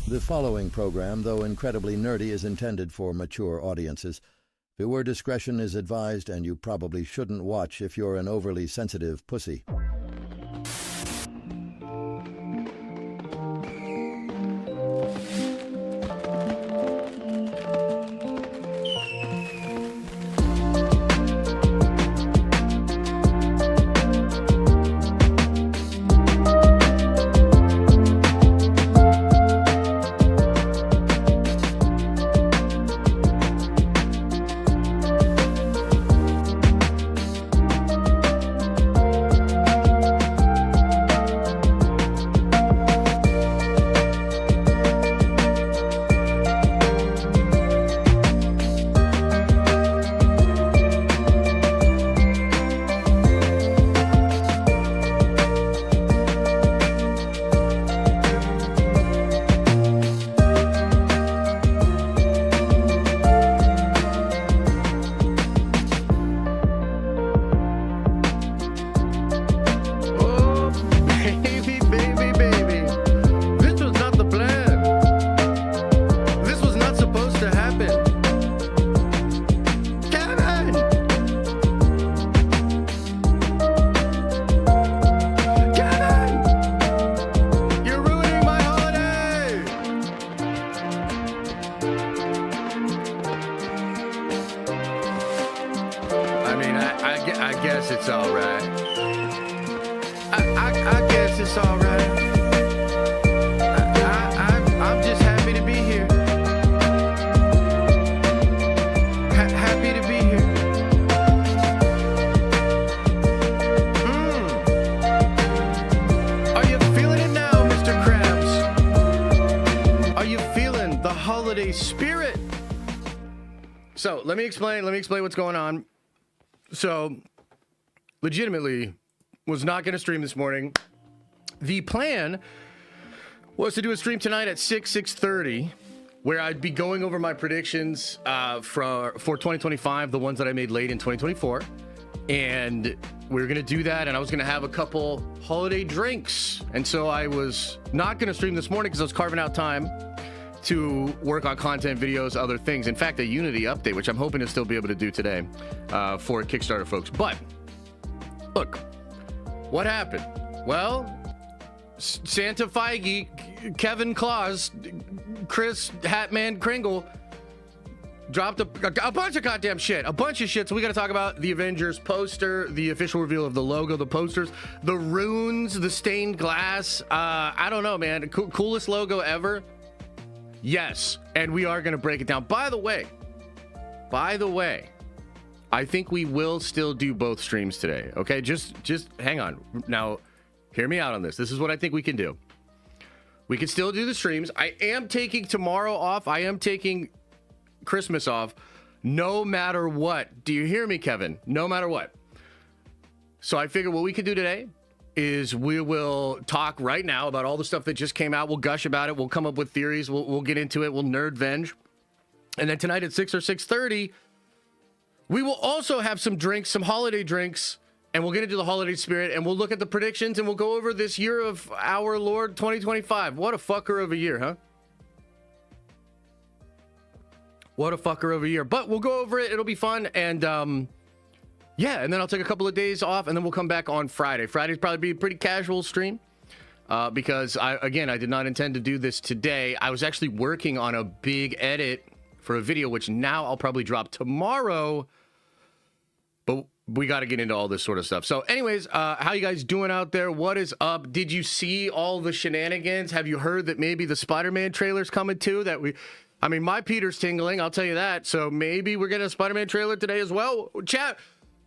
The following program, though incredibly nerdy, is intended for mature audiences. Viewer discretion is advised, and you probably shouldn't watch if you're an overly sensitive pussy. So let me explain what's going on. So legitimately was not going to stream this morning. The plan was to do a stream tonight at 6:30 where I'd be going over my predictions for 2025, the ones that I made late in 2024. And we were going to do that, and I was going to have a couple holiday drinks. And so I was not going to stream this morning because I was carving out time to work on content, videos, other things. In fact, a Unity update, which I'm hoping to still be able to do today for Kickstarter folks. But look, what happened? Well, Santa Feige, Kevin Claus, Chris Hatman Kringle dropped a bunch of goddamn shit, a bunch of shit. So we got to talk about the Avengers poster, the official reveal of the logo, the posters, the runes, the stained glass. I don't know, man. Coolest logo ever. Yes, and we are going to break it down. By the way, I think we will still do both streams today. Okay, just hang on. Now, hear me out on this. This is what I think we can do. We can still do the streams. I am taking tomorrow off. I am taking Christmas off, no matter what. Do you hear me, Kevin? No matter what. So I figured what we could do today is we will talk right now about all the stuff that just came out. We'll gush about it. We'll come up with theories. We'll get into it. We'll nerd venge. And then tonight at 6 or 6:30, we will also have some drinks, some holiday drinks, and we'll get into the holiday spirit, and we'll look at the predictions, and we'll go over this year of our Lord 2025. What a fucker of a year, huh? What a fucker of a year. But we'll go over it. It'll be fun. And, yeah, and then I'll take a couple of days off, and then we'll come back on Friday. Friday's probably be a pretty casual stream because, I did not intend to do this today. I was actually working on a big edit for a video, which now I'll probably drop tomorrow. But we got to get into all this sort of stuff. So anyways, how you guys doing out there? What is up? Did you see all the shenanigans? Have you heard that maybe the Spider-Man trailer's coming too? My Peter's tingling, I'll tell you that. So maybe we're getting a Spider-Man trailer today as well. Chat.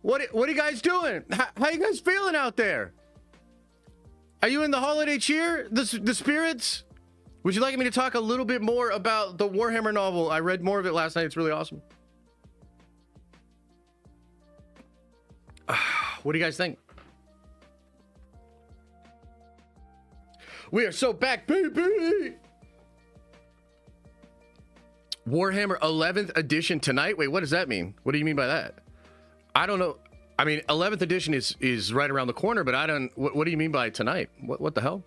What are you guys doing? How you guys feeling out there? Are you in the holiday cheer? The spirits? Would you like me to talk a little bit more about the Warhammer novel? I read more of it last night. It's really awesome. What do you guys think? We are so back, baby! Warhammer 11th edition tonight? Wait, what does that mean? What do you mean by that? I don't know. I mean, 11th edition is right around the corner, but I don't... What do you mean by tonight? What the hell?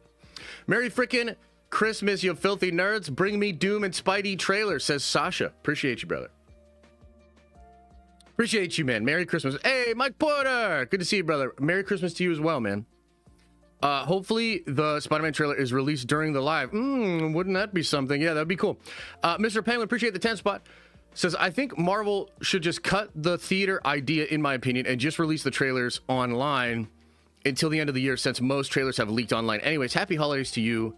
Merry frickin' Christmas, you filthy nerds. Bring me Doom and Spidey trailers, says Sasha. Appreciate you, brother. Appreciate you, man. Merry Christmas. Hey, Mike Porter. Good to see you, brother. Merry Christmas to you as well, man. Hopefully the Spider-Man trailer is released during the live. Wouldn't that be something? Yeah, that'd be cool. Mr. Penguin, appreciate the 10 spot. Says, I think Marvel should just cut the theater idea, in my opinion, and just release the trailers online until the end of the year, since most trailers have leaked online. Anyways, happy holidays to you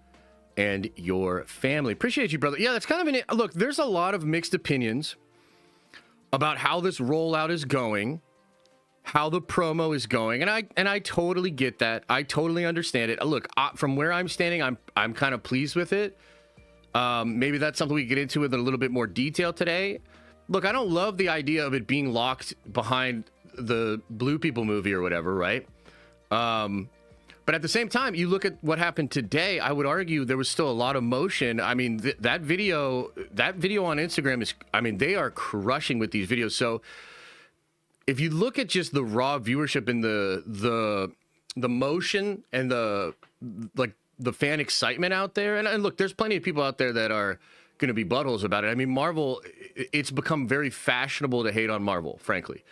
and your family. Appreciate you, brother. Yeah, that's kind of an... Look, there's a lot of mixed opinions about how this rollout is going, how the promo is going, and I totally get that. I totally understand it. Look, from where I'm standing, I'm kind of pleased with it. Maybe that's something we can get into with a little bit more detail today. Look, I don't love the idea of it being locked behind the Blue People movie or whatever, right? But at the same time, you look at what happened today, I would argue there was still a lot of motion. I mean, that video on Instagram is, I mean, they are crushing with these videos. So if you look at just the raw viewership and the motion and the fan excitement out there, and look, there's plenty of people out there that are going to be buttholes about it. I mean, Marvel, it's become very fashionable to hate on Marvel, frankly.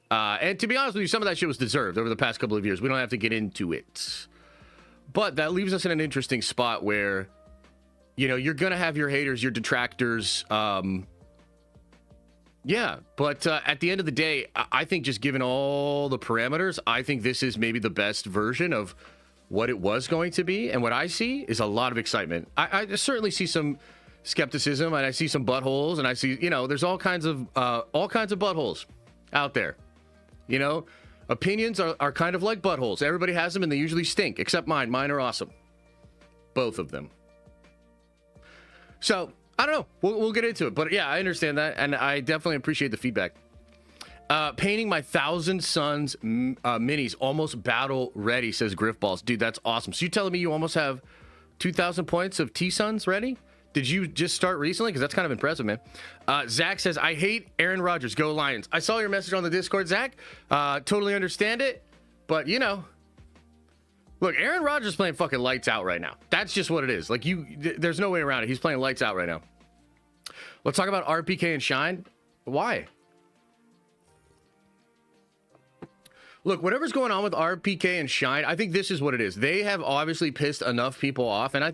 And to be honest with you, some of that shit was deserved over the past couple of years. We don't have to get into it. But that leaves us in an interesting spot where, you know, you're going to have your haters, your detractors. Yeah, but at the end of the day, I think just given all the parameters, I think this is maybe the best version of what it was going to be. And what I see is a lot of excitement. I certainly see some skepticism, and I see some buttholes, and I see, you know, there's all kinds of buttholes out there. You know, opinions are kind of like buttholes. Everybody has them, and they usually stink, except mine. Mine are awesome. Both of them. So, I don't know. We'll get into it. But yeah, I understand that, and I definitely appreciate the feedback. Painting my 1,000 Suns minis almost battle ready, says Griffballs. Dude, that's awesome. So you telling me you almost have 2,000 points of T-Suns ready? Did you just start recently? Because that's kind of impressive, man. Zach says, I hate Aaron Rodgers. Go Lions. I saw your message on the Discord, Zach. Totally understand it. But, you know, look, Aaron Rodgers playing fucking lights out right now. That's just what it is. Like, there's no way around it. He's playing lights out right now. Let's talk about RPK and Shine. Why? Look, whatever's going on with RPK and Shine, I think this is what it is. They have obviously pissed enough people off, and I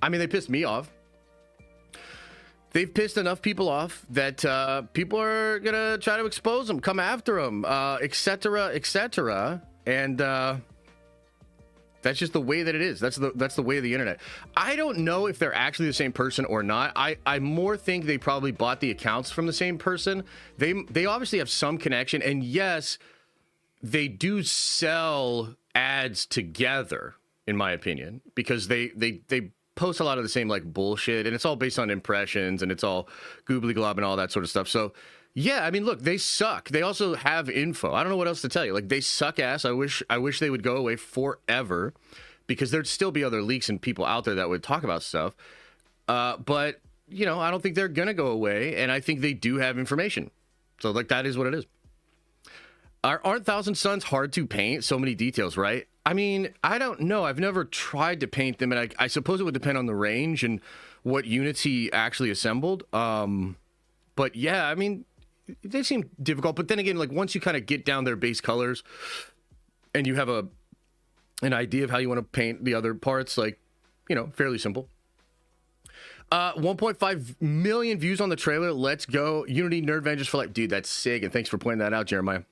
mean, they pissed me off. They've pissed enough people off that people are going to try to expose them, come after them, etc., etc. And that's just the way that it is. That's the way of the internet. I don't know if they're actually the same person or not. I more think they probably bought the accounts from the same person. They obviously have some connection. And yes, they do sell ads together, in my opinion, because they post a lot of the same like bullshit, and it's all based on impressions, and it's all goobly glob and all that sort of stuff. So yeah, I mean, look, they suck. They also have info. I don't know what else to tell you. Like, they suck ass. I wish they would go away forever, because there'd still be other leaks and people out there that would talk about stuff. But you know, I don't think they're gonna go away, and I think they do have information. So like, that is what it is. Aren't 1,000 Suns hard to paint? So many details, right? I mean, I don't know. I've never tried to paint them, and I suppose it would depend on the range and what units he actually assembled. But yeah, I mean, they seem difficult. But then again, like, once you kind of get down their base colors and you have an idea of how you want to paint the other parts, like, you know, fairly simple. 1.5 million views on the trailer. Let's go. Unity Nerd Vengers for life. Dude, that's sick. And thanks for pointing that out, Jeremiah.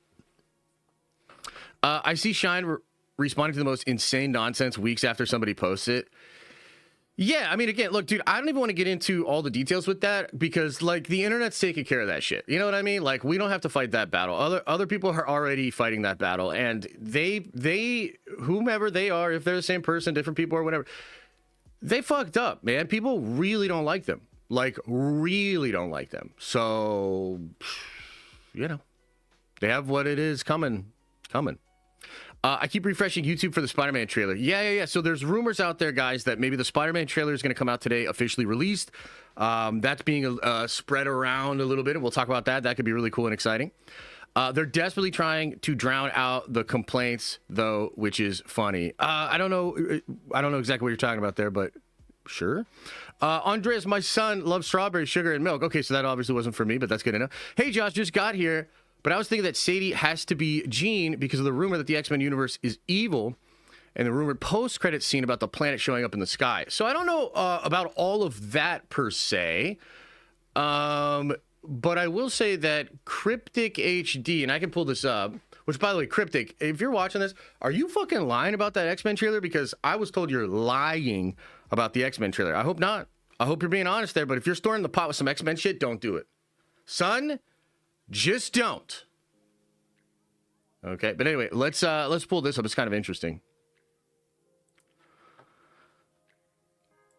I see Shine responding to the most insane nonsense weeks after somebody posts it. Yeah, I mean, again, look, dude, I don't even want to get into all the details with that, because like, the internet's taking care of that shit. You know what I mean? Like, we don't have to fight that battle. Other people are already fighting that battle, and they whomever they are, if they're the same person, different people or whatever, they fucked up, man. People really don't like them. Like, really don't like them. So, you know, they have what it is coming. I keep refreshing YouTube for the Spider-Man trailer. Yeah. So there's rumors out there, guys, that maybe the Spider-Man trailer is going to come out today, officially released. That's being spread around a little bit, and we'll talk about that. That could be really cool and exciting. They're desperately trying to drown out the complaints, though, which is funny. I don't know exactly what you're talking about there, but Sure. Andreas, my son loves strawberry sugar and milk. Okay, so that obviously wasn't for me, but that's good to know. Hey, Josh, just got here, but I was thinking that Sadie has to be Jean because of the rumor that the X-Men universe is evil and the rumored post-credit scene about the planet showing up in the sky. So I don't know about all of that per se, but I will say that Cryptic HD, and I can pull this up, which, by the way, Cryptic, if you're watching this, are you fucking lying about that X-Men trailer? Because I was told you're lying about the X-Men trailer. I hope not. I hope you're being honest there, but if you're storing the pot with some X-Men shit, don't do it. Son, just don't. Okay, but anyway, let's pull this up. It's kind of interesting.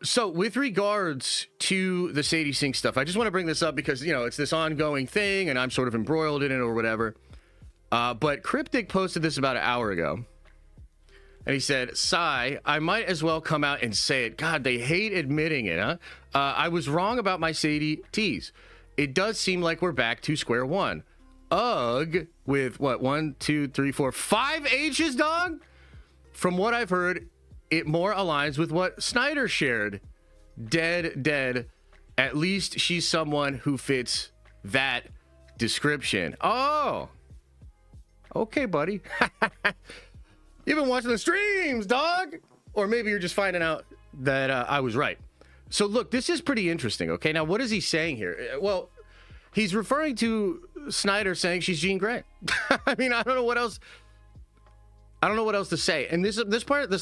So with regards to the Sadie Sink stuff, I just want to bring this up because, you know, it's this ongoing thing and I'm sort of embroiled in it or whatever. But Cryptic posted this about an hour ago. And he said, Sigh, I might as well come out and say it. God, they hate admitting it, huh? I was wrong about my Sadie tease. It does seem like we're back to square one. Ugh, with what, 1, 2, 3, 4, 5 H's, dog? From what I've heard, it more aligns with what Snyder shared. Dead. At least she's someone who fits that description. Oh. Okay, buddy. You've been watching the streams, dog. Or maybe you're just finding out that I was right. So look, this is pretty interesting, okay? Now, what is he saying here? Well, he's referring to Snyder saying she's Jean Grey. I mean, I don't know what else to say. And this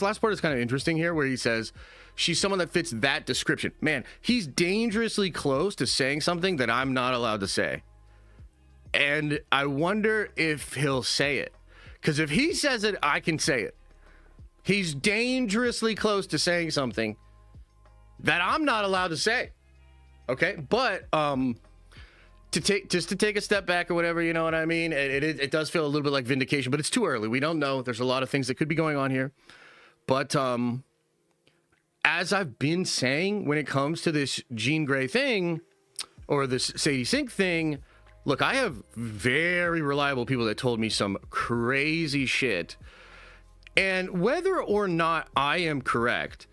last part is kind of interesting here where he says she's someone that fits that description. Man, he's dangerously close to saying something that I'm not allowed to say. And I wonder if he'll say it. Because if he says it, I can say it. He's dangerously close to saying something that I'm not allowed to say. Okay? But to take a step back or whatever, you know what I mean? It does feel a little bit like vindication, but it's too early. We don't know. There's a lot of things that could be going on here. But as I've been saying, when it comes to this Jean Grey thing or this Sadie Sink thing, look, I have very reliable people that told me some crazy shit. And whether or not I am correct,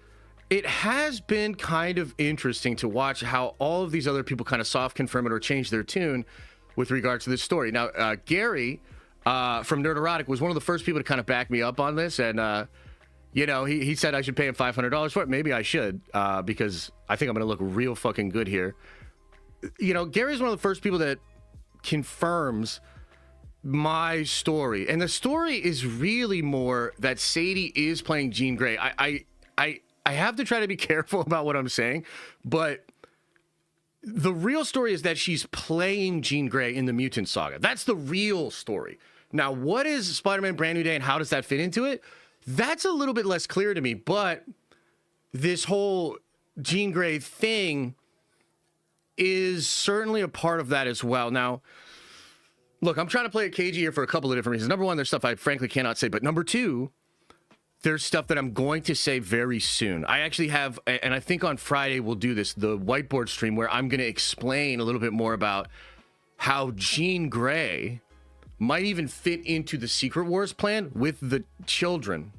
it has been kind of interesting to watch how all of these other people kind of soft confirm it or change their tune with regards to this story. Now, Gary from Nerd Erotic was one of the first people to kind of back me up on this. And, you know, he said I should pay him $500 for it. Maybe I should because I think I'm going to look real fucking good here. You know, Gary's one of the first people that confirms my story. And the story is really more that Sadie is playing Jean Grey. I have to try to be careful about what I'm saying, but the real story is that she's playing Jean Grey in the Mutant Saga. That's the real story. Now, what is Spider-Man Brand New Day and how does that fit into it? That's a little bit less clear to me, but this whole Jean Grey thing is certainly a part of that as well. Now, look, I'm trying to play it cagey here for a couple of different reasons. Number one, there's stuff I frankly cannot say, but number two, there's stuff that I'm going to say very soon. I actually have, and I think on Friday we'll do this, the whiteboard stream where I'm going to explain a little bit more about how Jean Grey might even fit into the Secret Wars plan with the children.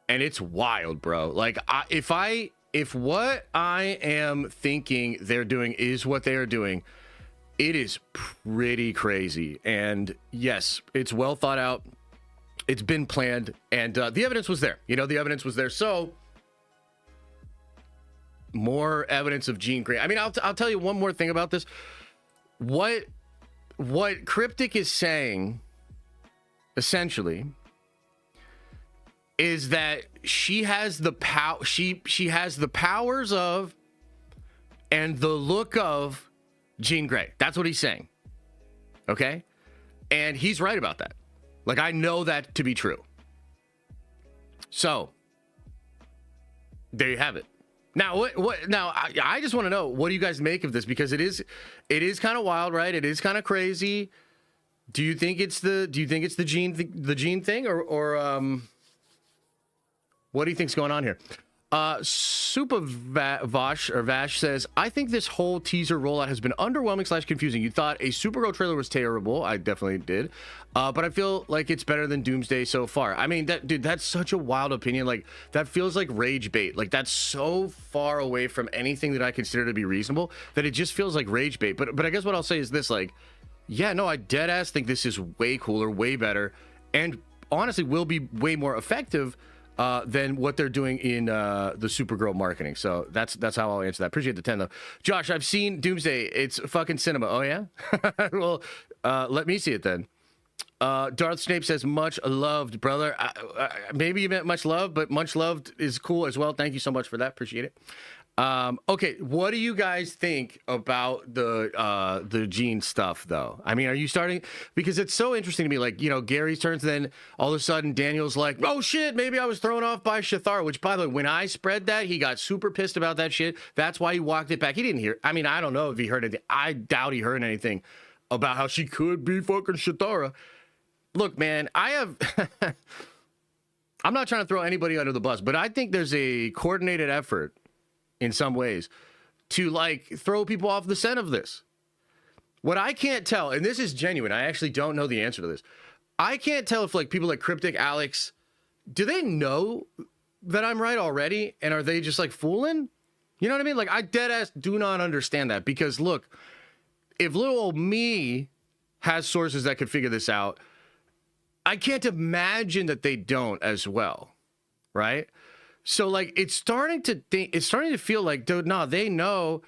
And it's wild, bro. Like, if what I am thinking they're doing is what they are doing, it is pretty crazy. And yes, it's well thought out. It's been planned, and the evidence was there. You know, the evidence was there. So, more evidence of Jean Grey. I mean, I'll tell you one more thing about this. What Cryptic is saying, essentially, is that she has the power. She has the powers of, and the look of Jean Grey. That's what he's saying. Okay, and he's right about that. Like, I know that to be true. So, there you have it. Now, what? Now, I just want to know, what do you guys make of this? Because it is kind of wild, right? It is kind of crazy. Do you think it's the Gene thing, or what do you think's going on here? Vash says, I think this whole teaser rollout has been underwhelming / confusing. You thought a Supergirl trailer was terrible. I definitely did. But I feel like it's better than Doomsday so far. I mean, dude, that's such a wild opinion. Like, that feels like rage bait. Like, that's so far away from anything that I consider to be reasonable that it just feels like rage bait. But I guess what I'll say is this, like, yeah, no, I dead ass think this is way cooler, way better, and honestly will be way more effective than what they're doing in the Supergirl marketing. So that's how I'll answer that. Appreciate the 10 though. Josh, I've seen Doomsday. It's fucking cinema. Oh yeah? Well, let me see it then. Darth Snape says, much loved, brother. Maybe you meant much love, but much loved is cool as well. Thank you so much for that. Appreciate it. Okay, what do you guys think about the Jean stuff, though? I mean, are you starting? Because it's so interesting to me. Like, you know, Gary's turns, then all of a sudden Daniel's like, oh shit, maybe I was thrown off by Shithara, which, by the way, when I spread that, he got super pissed about that shit. That's why he walked it back. He didn't hear. I mean, I don't know if he heard it. I doubt he heard anything about how she could be fucking Shithara. Look, man, I have. I'm not trying to throw anybody under the bus, but I think there's a coordinated effort in some ways to like throw people off the scent of this. What I can't tell, and this is genuine, I actually don't know the answer to this. I can't tell if like people like Cryptic Alex, do they know that I'm right already? And are they just like fooling? You know what I mean? Like, I dead ass do not understand that, because look, if little old me has sources that could figure this out, I can't imagine that they don't as well. Right? So like it's starting to feel like, dude, no, they know,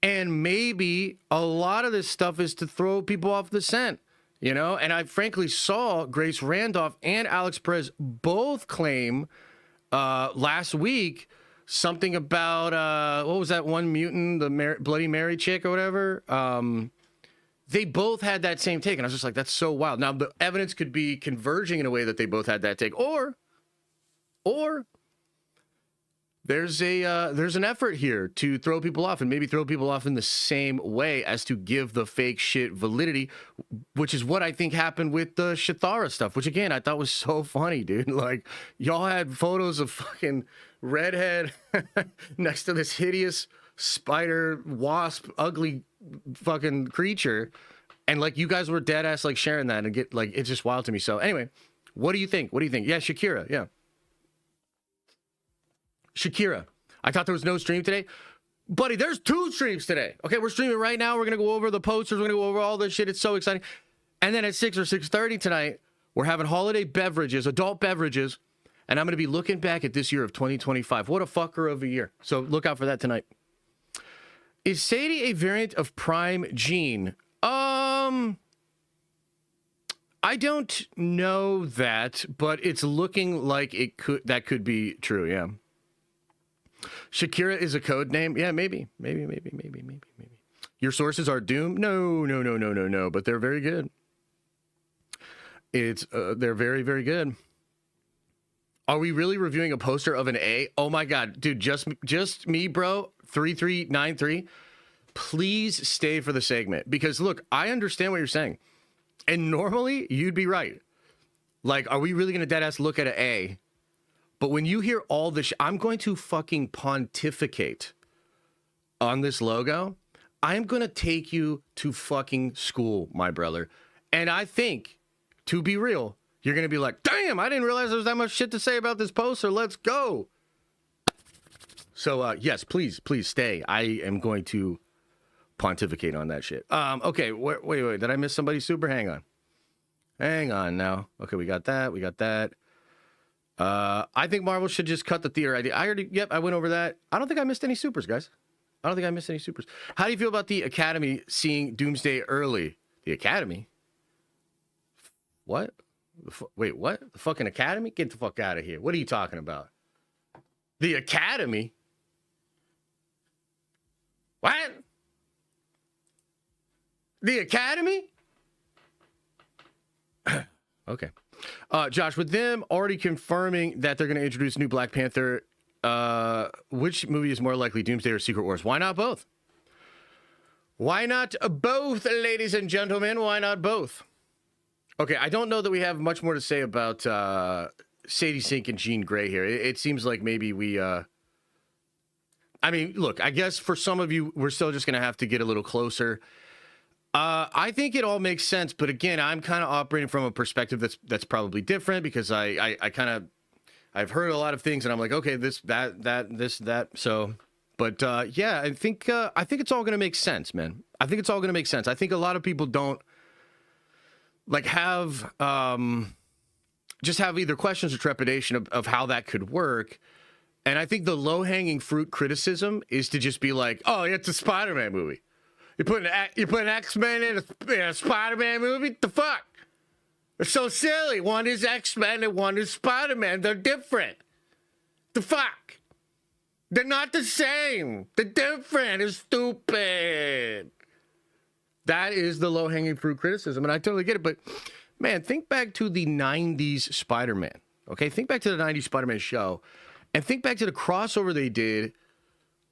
and maybe a lot of this stuff is to throw people off the scent, you know. And I frankly saw Grace Randolph and Alex Perez both claim last week something about what was that one mutant, the Bloody Mary chick or whatever. They both had that same take, and I was just like, that's so wild. Now the evidence could be converging in a way that they both had that take, or there's an effort here to throw people off, and maybe throw people off in the same way as to give the fake shit validity, which is what I think happened with the Shithara stuff, which again I thought was so funny, dude. Like, y'all had photos of fucking redhead next to this hideous spider wasp ugly fucking creature, and like you guys were dead ass like sharing that, and get like, it's just wild to me. So anyway, what do you think? Yeah, Shakira, yeah. Shakira, I thought there was no stream today. Buddy, there's 2 streams today. Okay, we're streaming right now. We're going to go over the posters. We're going to go over all this shit. It's so exciting. And then at 6 or 6:30 tonight, we're having holiday beverages, adult beverages, and I'm going to be looking back at this year of 2025. What a fucker of a year. So look out for that tonight. Is Sadie a variant of Prime Jean? I don't know that, but it's looking like that could be true, yeah. Shakira is a code name. Yeah, maybe. Your sources are Doom? No, but they're very good. They're very, very good. Are we really reviewing a poster of an A? Oh my God, dude, just me, bro. 3393. Please stay for the segment, because look, I understand what you're saying. And normally you'd be right. Like, are we really going to dead ass look at an A? But when you hear all this, I'm going to fucking pontificate on this logo. I'm going to take you to fucking school, my brother. And I think, to be real, you're going to be like, damn, I didn't realize there was that much shit to say about this poster. Let's go. So, yes, please stay. I am going to pontificate on that shit. Okay, wait. Did I miss somebody super? Hang on now. Okay, we got that. I think Marvel should just cut the theater idea. I went over that. I don't think I missed any supers, guys. How do you feel about the Academy seeing Doomsday early? The Academy? What? Wait, what? The fucking Academy? Get the fuck out of here. What are you talking about? The Academy? What? The Academy? Okay. Josh, with them already confirming that they're going to introduce new Black Panther, which movie is more likely, Doomsday or Secret Wars? Why not both? Why not both, ladies and gentlemen? Why not both? Okay, I don't know that we have much more to say about Sadie Sink and Jean Grey here. It seems like maybe we I mean, look, I guess for some of you, we're still just going to have to get a little closer. I think it all makes sense, but again, I'm kind of operating from a perspective that's probably different because I've heard a lot of things and I'm like, okay, this, that. So, but yeah, I think it's all going to make sense, man. I think it's all going to make sense. I think a lot of people don't like have just have either questions or trepidation of how that could work. And I think the low-hanging fruit criticism is to just be like, oh, it's a Spider-Man movie. You're putting X-Men in a Spider-Man movie? What the fuck? It's so silly. One is X-Men and one is Spider-Man. They're different. The fuck? They're not the same. They're different. It's stupid. That is the low-hanging fruit criticism, and I totally get it. But, man, think back to the 90s Spider-Man, okay? Think back to the 90s Spider-Man show, and think back to the crossover they did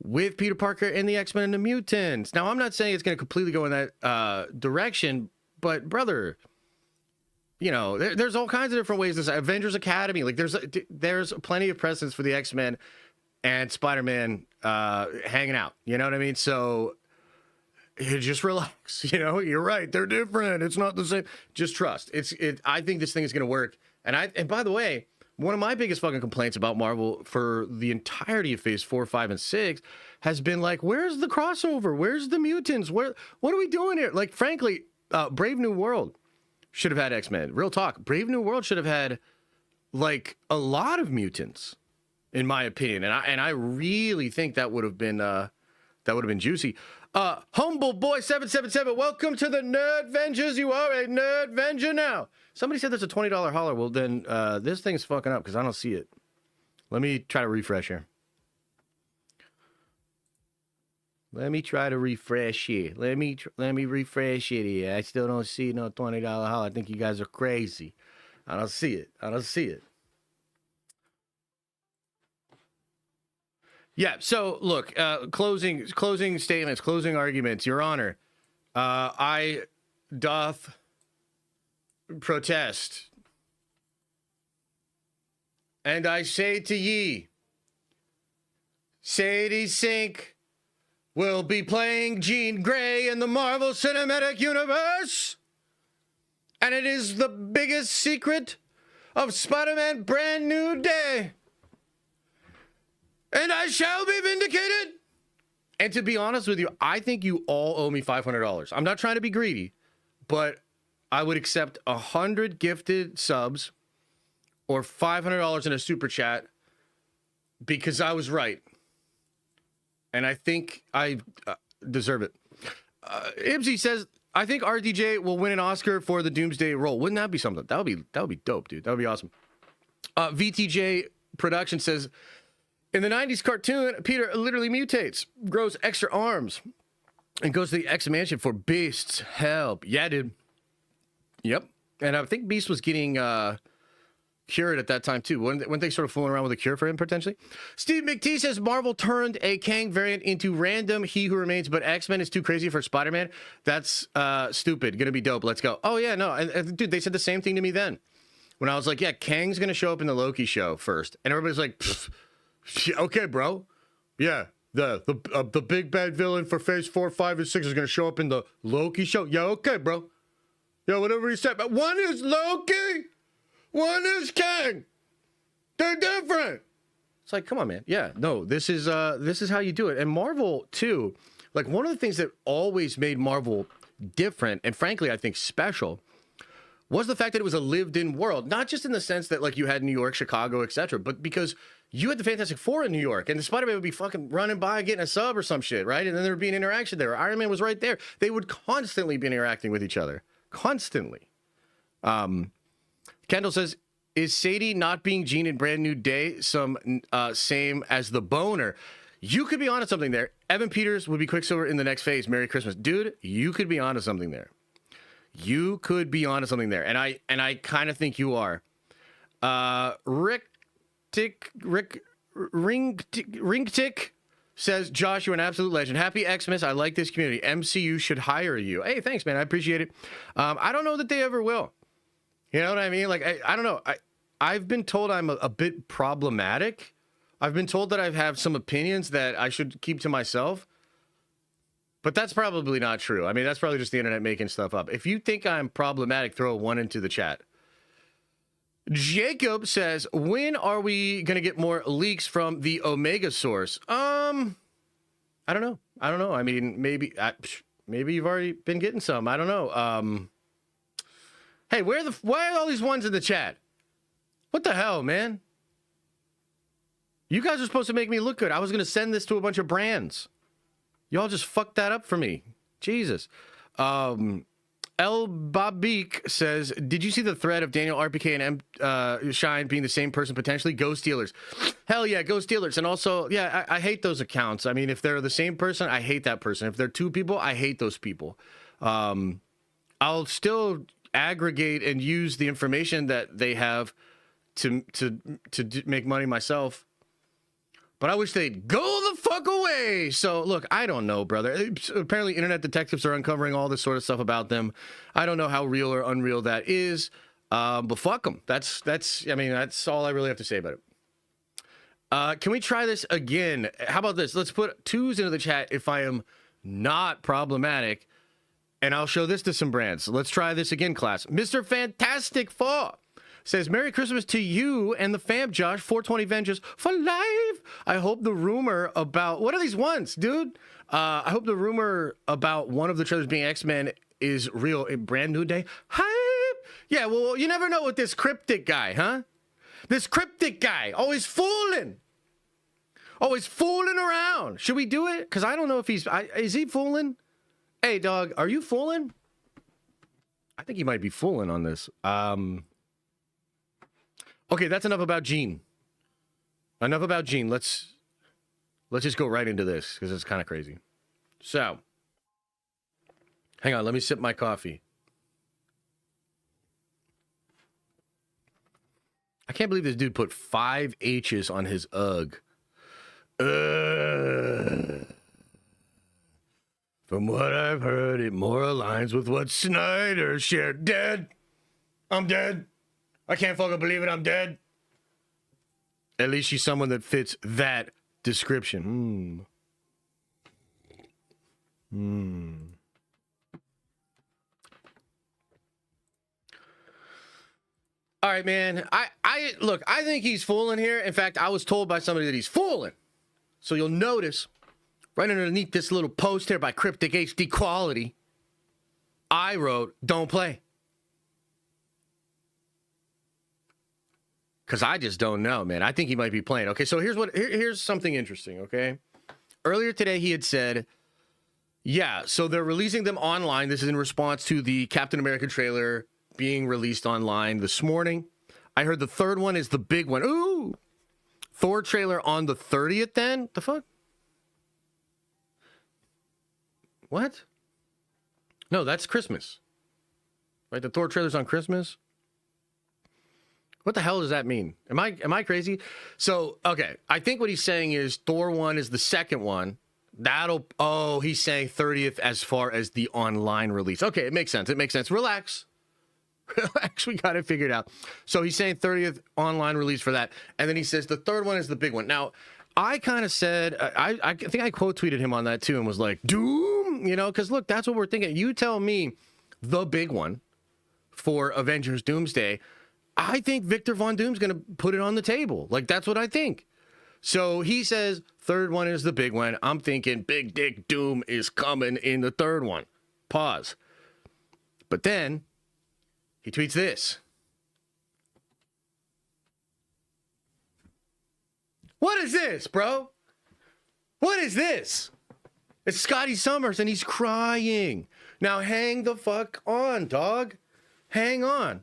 with Peter Parker and the X-Men and the Mutants. Now, I'm not saying it's going to completely go in that direction, but, brother, you know, there's all kinds of different ways. This Avengers Academy, like there's plenty of precedence for the X-Men and Spider-Man hanging out. You know what I mean? So you just relax. You know, you're right. They're different. It's not the same. Just trust. I think this thing is going to work. And by the way, one of my biggest fucking complaints about Marvel for the entirety of Phase 4, 5, and 6 has been like, where's the crossover? Where's the mutants? What are we doing here? Like, frankly, Brave New World should have had X-Men. Real talk. Brave New World should have had, like, a lot of mutants, in my opinion. And I really think that would have been juicy. Humble Boy 777, welcome to the Nerd Vengers. You are a Nerd Venger now. Somebody said there's a $20 holler. Well, then this thing's fucking up because I don't see it. Let me try to refresh here. Let me try to refresh here. Let me refresh it here. I still don't see no $20 holler. I think you guys are crazy. I don't see it. Yeah, so look, closing statements, closing arguments, Your Honor. I doth protest. And I say to ye, Sadie Sink will be playing Jean Grey in the Marvel Cinematic Universe. And it is the biggest secret of Spider-Man Brand New Day. And I shall be vindicated. And to be honest with you, I think you all owe me $500. I'm not trying to be greedy, but I would accept 100 gifted subs or $500 in a super chat because I was right. And I think I deserve it. Ibsy says, I think RDJ will win an Oscar for the Doomsday role. Wouldn't that be something? That would be dope, dude. That would be awesome. VTJ Production says, in the 90s cartoon, Peter literally mutates, grows extra arms, and goes to the X-Mansion for Beast's help. Yeah, dude. Yep. And I think Beast was getting cured at that time, too. Weren't they sort of fooling around with a cure for him, potentially? Steve McT says Marvel turned a Kang variant into random He Who Remains, but X-Men is too crazy for Spider-Man. That's stupid. Gonna be dope. Let's go. Oh, yeah, no. And dude, they said the same thing to me then. When I was like, yeah, Kang's gonna show up in the Loki show first. And everybody's like, okay, bro. Yeah, the big bad villain for Phase 4, 5, and 6 is going to show up in the Loki show. Yeah, okay, bro. Yeah, whatever you said. But one is Loki, one is Kang. They're different. It's like, come on, man. Yeah, no, this is how you do it. And Marvel, too, like one of the things that always made Marvel different, and frankly, I think special, was the fact that it was a lived-in world. Not just in the sense that, like, you had New York, Chicago, etc., but because you had the Fantastic Four in New York, and the Spider-Man would be fucking running by, getting a sub or some shit, right? And then there would be an interaction there. Iron Man was right there. They would constantly be interacting with each other. Constantly. Kendall says, is Sadie not being Jean in Brand New Day same as the boner? You could be onto something there. Evan Peters would be Quicksilver in the next phase. Merry Christmas. Dude, you could be onto something there. You could be onto something there. And I kind of think you are. Ringtick says, Josh, you're an absolute legend. Happy Xmas. I like this community. MCU should hire you. Hey, thanks, man. I appreciate it. I don't know that they ever will. You know what I mean? Like, I don't know. I've been told I'm a bit problematic I've been told that I have some opinions that I should keep to myself, but that's probably not true. I mean, that's probably just the internet making stuff up. If you think I'm problematic, throw a 1 into the chat. Jacob says, when are we going to get more leaks from the Omega source? I don't know. I mean, maybe you've already been getting some. I don't know. Hey, why are all these ones in the chat? What the hell, man? You guys are supposed to make me look good. I was going to send this to a bunch of brands. Y'all just fucked that up for me. Jesus. El Babik says, did you see the thread of Daniel RPK and Shine being the same person potentially? Go Steelers. Hell yeah, go Steelers. And also, yeah, I hate those accounts. I mean, if they're the same person, I hate that person. If they're two people, I hate those people. I'll still aggregate and use the information that they have to make money myself. But I wish they'd go the fuck away. So, look, I don't know, brother. Apparently, internet detectives are uncovering all this sort of stuff about them. I don't know how real or unreal that is, but fuck them. That's all I really have to say about it. Can we try this again? How about this? Let's put 2s into the chat if I am not problematic, and I'll show this to some brands. Let's try this again, class. Mr. Fantastic Four says, Merry Christmas to you and the fam, Josh. 420 Avengers for life. I hope the rumor about... What are these ones, dude? I hope the rumor about one of the trailers being X-Men is real. A brand new day. Hype! Yeah, well, you never know with this cryptic guy, huh? This cryptic guy. Always fooling. Always fooling around. Should we do it? Because I don't know if he's... is he fooling? Hey, dog, are you fooling? I think he might be fooling on this. Okay, that's enough about Gene. Enough about Gene. Let's just go right into this because it's kind of crazy. So, hang on. Let me sip my coffee. I can't believe this dude put 5 H's on his UGG. From what I've heard, it more aligns with what Snyder shared. Dead. I'm dead. I can't fucking believe it. I'm dead. At least she's someone that fits that description. All right, man. Look, I think he's fooling here. In fact, I was told by somebody that he's fooling. So you'll notice right underneath this little post here by Cryptic HD Quality, I wrote, don't play. Because I just don't know, man. I think he might be playing. Okay, so here's something interesting, okay? Earlier today, he had said, yeah, so they're releasing them online. This is in response to the Captain America trailer being released online this morning. I heard the third one is the big one. Ooh! Thor trailer on the 30th then? The fuck? What? No, that's Christmas. Right, the Thor trailer's on Christmas? What the hell does that mean? Am I crazy? So, okay, I think what he's saying is Thor 1 is the second one. He's saying 30th as far as the online release. Okay, it makes sense. Relax. Relax, we got it figured out. So he's saying 30th online release for that. And then he says the third one is the big one. Now, I kind of said, I think I quote tweeted him on that too and was like, Doom, because look, that's what we're thinking. You tell me the big one for Avengers Doomsday. I think Victor Von Doom's going to put it on the table. Like, that's what I think. So he says, third one is the big one. I'm thinking Big Dick Doom is coming in the third one. Pause. But then he tweets this. What is this, bro? What is this? It's Scotty Summers and he's crying. Now hang the fuck on, dog. Hang on.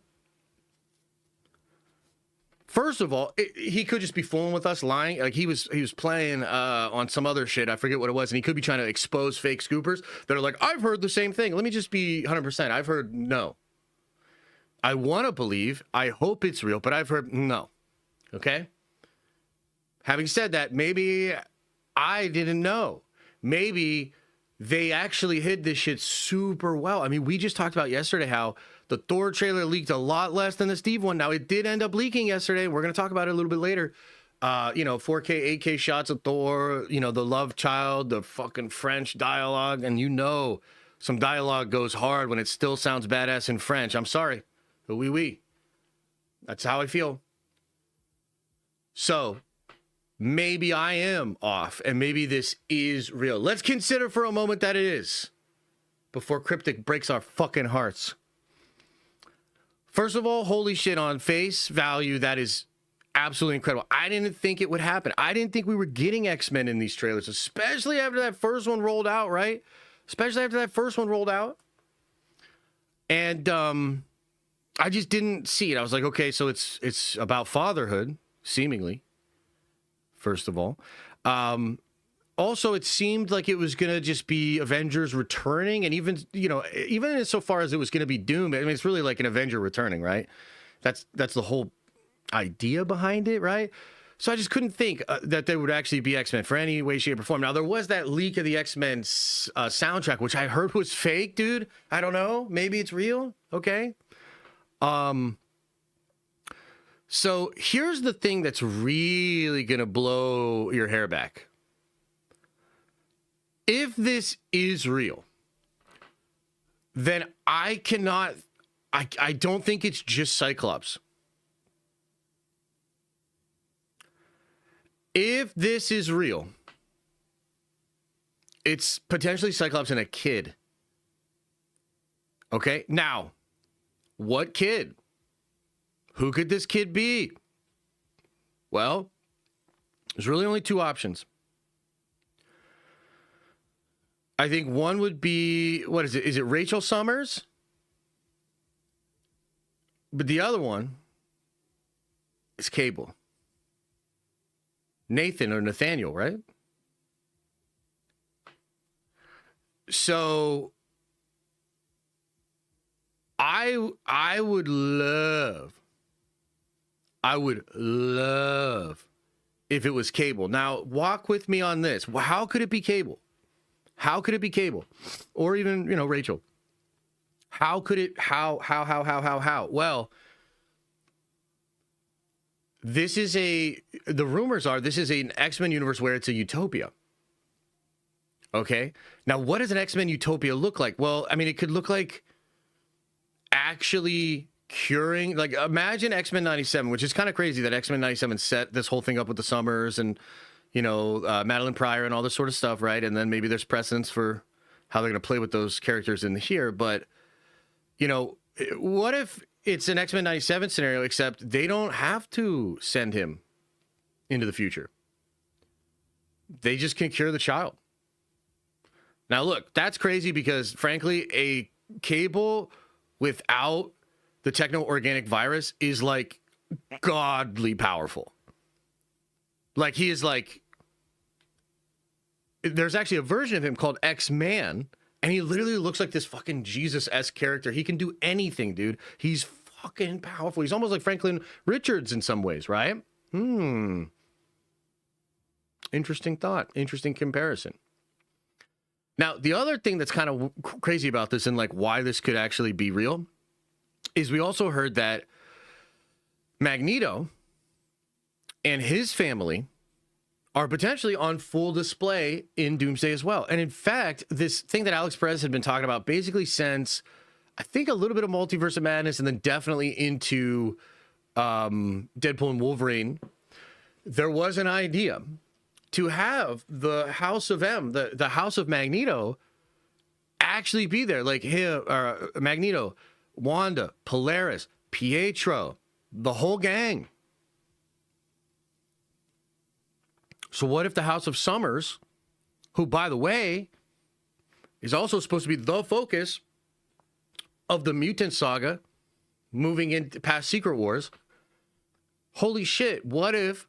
First of all, he could just be fooling with us, lying. Like he was playing on some other shit. I forget what it was, and he could be trying to expose fake scoopers that are like, I've heard the same thing. Let me just be 100%. I've heard no. I want to believe. I hope it's real, but I've heard no. Okay. Having said that, maybe I didn't know. Maybe they actually hid this shit super well. I mean, we just talked about yesterday how the Thor trailer leaked a lot less than the Steve one. Now, it did end up leaking yesterday. We're going to talk about it a little bit later. 4K, 8K shots of Thor, the love child, the fucking French dialogue, and some dialogue goes hard when it still sounds badass in French. I'm sorry. Oui, oui. That's how I feel. So maybe I am off, and maybe this is real. Let's consider for a moment that it is, before Cryptic breaks our fucking hearts. First of all, holy shit, on face value, that is absolutely incredible. I didn't think it would happen. I didn't think we were getting X-Men in these trailers, especially after that first one rolled out, right? Especially after that first one rolled out. And I just didn't see it. I was like, okay, so it's about fatherhood, seemingly, first of all. Also, it seemed like it was going to just be Avengers returning, and even insofar as it was going to be Doom, I mean, it's really like an Avenger returning, right? That's the whole idea behind it, right? So I just couldn't think that there would actually be X-Men for any way, shape, or form. Now, there was that leak of the X-Men soundtrack, which I heard was fake, dude. I don't know. Maybe it's real. Okay. So here's the thing that's really going to blow your hair back. If this is real, then I don't think it's just Cyclops. If this is real, it's potentially Cyclops and a kid. Okay? Now, what kid? Who could this kid be? Well, there's really only two options. I think one would be, what is it? Is it Rachel Summers? But the other one is Cable. Nathan or Nathaniel, right? So I would love if it was Cable. Now, walk with me on this. How could it be Cable? How could it be Cable? Or even, Rachel. How could it, how? Well, the rumors are this is an X-Men universe where it's a utopia. Okay? Now, what does an X-Men utopia look like? Well, I mean, it could look like actually curing, like, imagine X-Men 97, which is kind of crazy that X-Men 97 set this whole thing up with the Summers and, Madeline Pryor and all this sort of stuff, right? And then maybe there's precedence for how they're going to play with those characters in here. But, what if it's an X-Men 97 scenario, except they don't have to send him into the future? They just can cure the child. Now, look, that's crazy because, frankly, a Cable without the techno-organic virus is, like, godly powerful. Like, he is, like... There's actually a version of him called X-Man, and he literally looks like this fucking Jesus-esque character. He can do anything, dude. He's fucking powerful. He's almost like Franklin Richards in some ways, right? Interesting thought. Interesting comparison. Now, the other thing that's kind of crazy about this and, like, why this could actually be real is we also heard that Magneto and his family are potentially on full display in Doomsday as well. And in fact, this thing that Alex Perez had been talking about basically since, I think, a little bit of Multiverse of Madness and then definitely into Deadpool and Wolverine, there was an idea to have the House of M, the House of Magneto, actually be there. Like him, Magneto, Wanda, Polaris, Pietro, the whole gang. So what if the House of Summers, who, by the way, is also supposed to be the focus of the Mutant Saga moving into past Secret Wars, holy shit, what if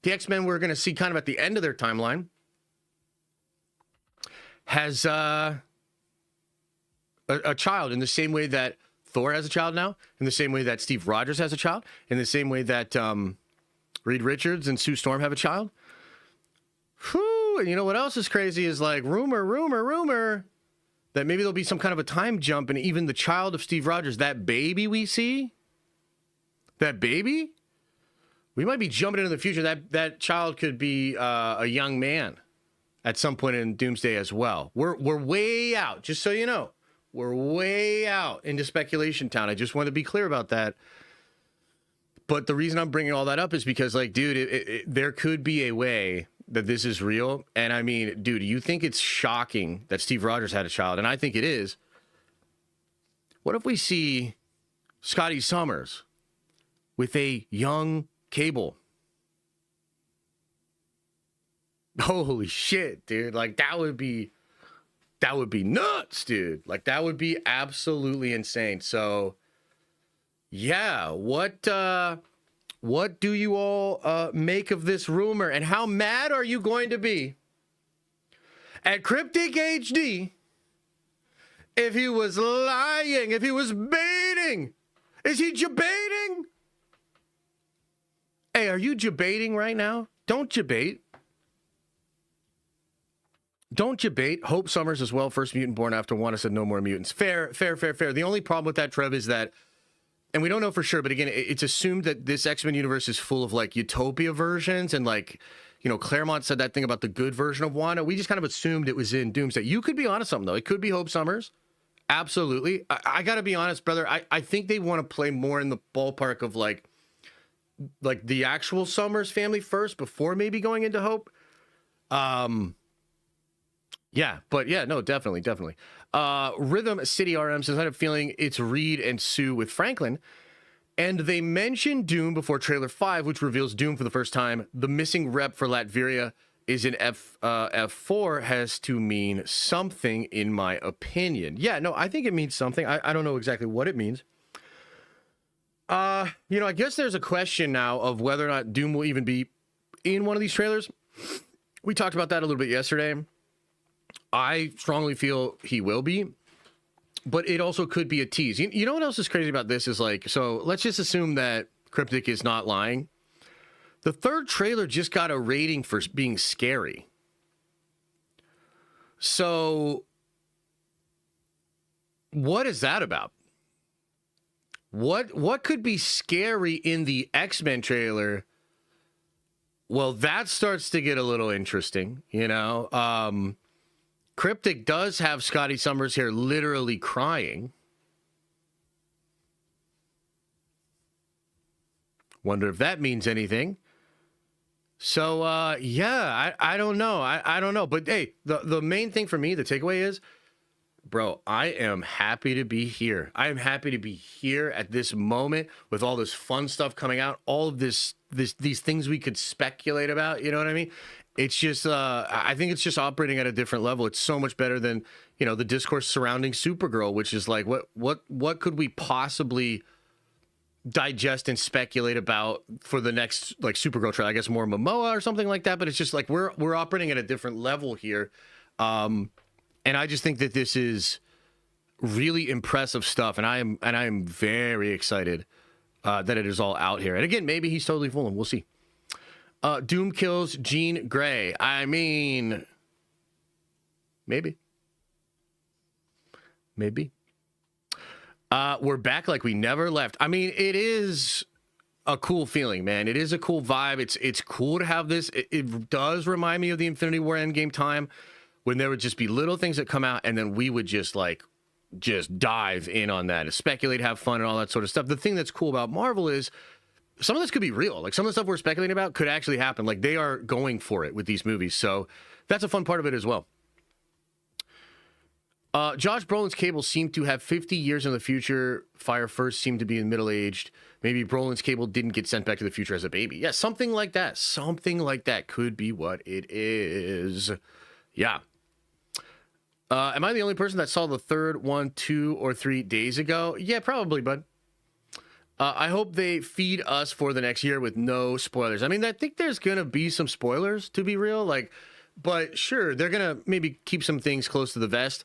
the X-Men we're going to see kind of at the end of their timeline has a child in the same way that Thor has a child now, in the same way that Steve Rogers has a child, in the same way that Reed Richards and Sue Storm have a child. Whew, and you know what else is crazy is like rumor that maybe there'll be some kind of a time jump and even the child of Steve Rogers, that baby we see, that baby, We might be jumping into the future. That child could be a young man at some point in Doomsday as well. We're way out, just so you know. We're way out into speculation town. I just want to be clear about that. But the reason I'm bringing all that up is because, like, dude, there could be a way that this is real. And I mean, dude, you think it's shocking that Steve Rogers had a child? And I think it is. What if we see Scotty Summers with a young Cable? Holy shit, dude. Like, that would be nuts, dude. Like, that would be absolutely insane. So, yeah, what do you all make of this rumor, and how mad are you going to be at Cryptic HD if he was lying, if he was baiting? Is he jebaiting? Hey, are you jebaiting right now? Don't jebait. Don't jebait. Hope Summers as well. First mutant born after Wanda said no more mutants. Fair. The only problem with that, Trev, is that, and we don't know for sure, but again, it's assumed that this X-Men universe is full of, like, Utopia versions, and, like, you know, Claremont said that thing about the good version of Wanda. We just kind of assumed it was in Doomsday. You could be onto something, though. It could be Hope Summers. Absolutely. I got to be honest, brother. I think they want to play more in the ballpark of, like the actual Summers family first before maybe going into Hope. Yeah, but yeah, no, definitely. Rhythm City RM says, I had a feeling it's Reed and Sue with Franklin. And they mentioned Doom before trailer 5, which reveals Doom for the first time. The missing rep for Latveria is in F4 has to mean something, in my opinion. Yeah, no, I think it means something. I don't know exactly what it means. You know, I guess there's a question now of whether or not Doom will even be in one of these trailers. We talked about that a little bit yesterday. I strongly feel he will be, but it also could be a tease. You know what else is crazy about this is, like, so let's just assume that Cryptic is not lying. The third trailer just got a rating for being scary. So what is that about? What could be scary in the X-Men trailer? Well, that starts to get a little interesting, you know. Cryptic does have Scotty Summers here literally crying. Wonder if that means anything. So, yeah, I don't know. I don't know. But, hey, the main thing for me, the takeaway is, bro, I am happy to be here. I am happy to be here at this moment with all this fun stuff coming out, all of these things we could speculate about, you know what I mean? It's just, I think it's just operating at a different level. It's so much better than, you know, the discourse surrounding Supergirl, which is like, what could we possibly digest and speculate about for the next, like, Supergirl trailer? I guess more Momoa or something like that. But it's just like we're operating at a different level here, and I just think that this is really impressive stuff, and I am very excited that it is all out here. And again, maybe he's totally fooling. We'll see. Doom kills Jean Grey. I mean, maybe. We're back like we never left. I mean, it is a cool feeling, man. It is a cool vibe. It's cool to have this. It does remind me of the Infinity War Endgame time when there would just be little things that come out and then we would just dive in on that and speculate, have fun, and all that sort of stuff. The thing that's cool about Marvel is some of this could be real. Like, some of the stuff we're speculating about could actually happen. Like, they are going for it with these movies. So that's a fun part of it as well. Josh Brolin's Cable seemed to have 50 years in the future. Fire First seemed to be middle-aged. Maybe Brolin's Cable didn't get sent back to the future as a baby. Yeah, something like that. Something like that could be what it is. Yeah. Am I the only person that saw the third one 2 or 3 days ago? Yeah, probably, bud. I hope they feed us for the next year with no spoilers. I mean, I think there's going to be some spoilers, to be real. Like, but sure, they're going to maybe keep some things close to the vest.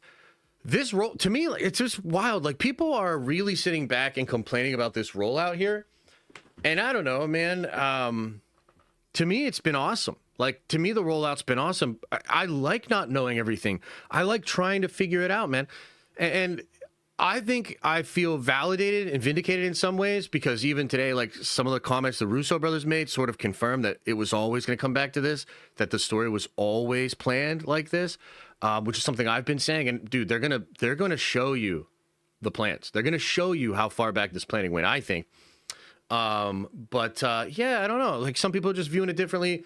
This roll, to me, it's just wild. Like, people are really sitting back and complaining about this rollout here. And I don't know, man. To me, it's been awesome. Like, to me, the rollout's been awesome. I like not knowing everything. I like trying to figure it out, man. And I think I feel validated and vindicated in some ways, because even today, like, some of the comments the Russo brothers made sort of confirmed that it was always going to come back to this, that the story was always planned like this, which is something I've been saying. And dude, they're gonna show you the plans. They're gonna show you how far back this planning went, I think. Yeah, I don't know. Like, some people are just viewing it differently.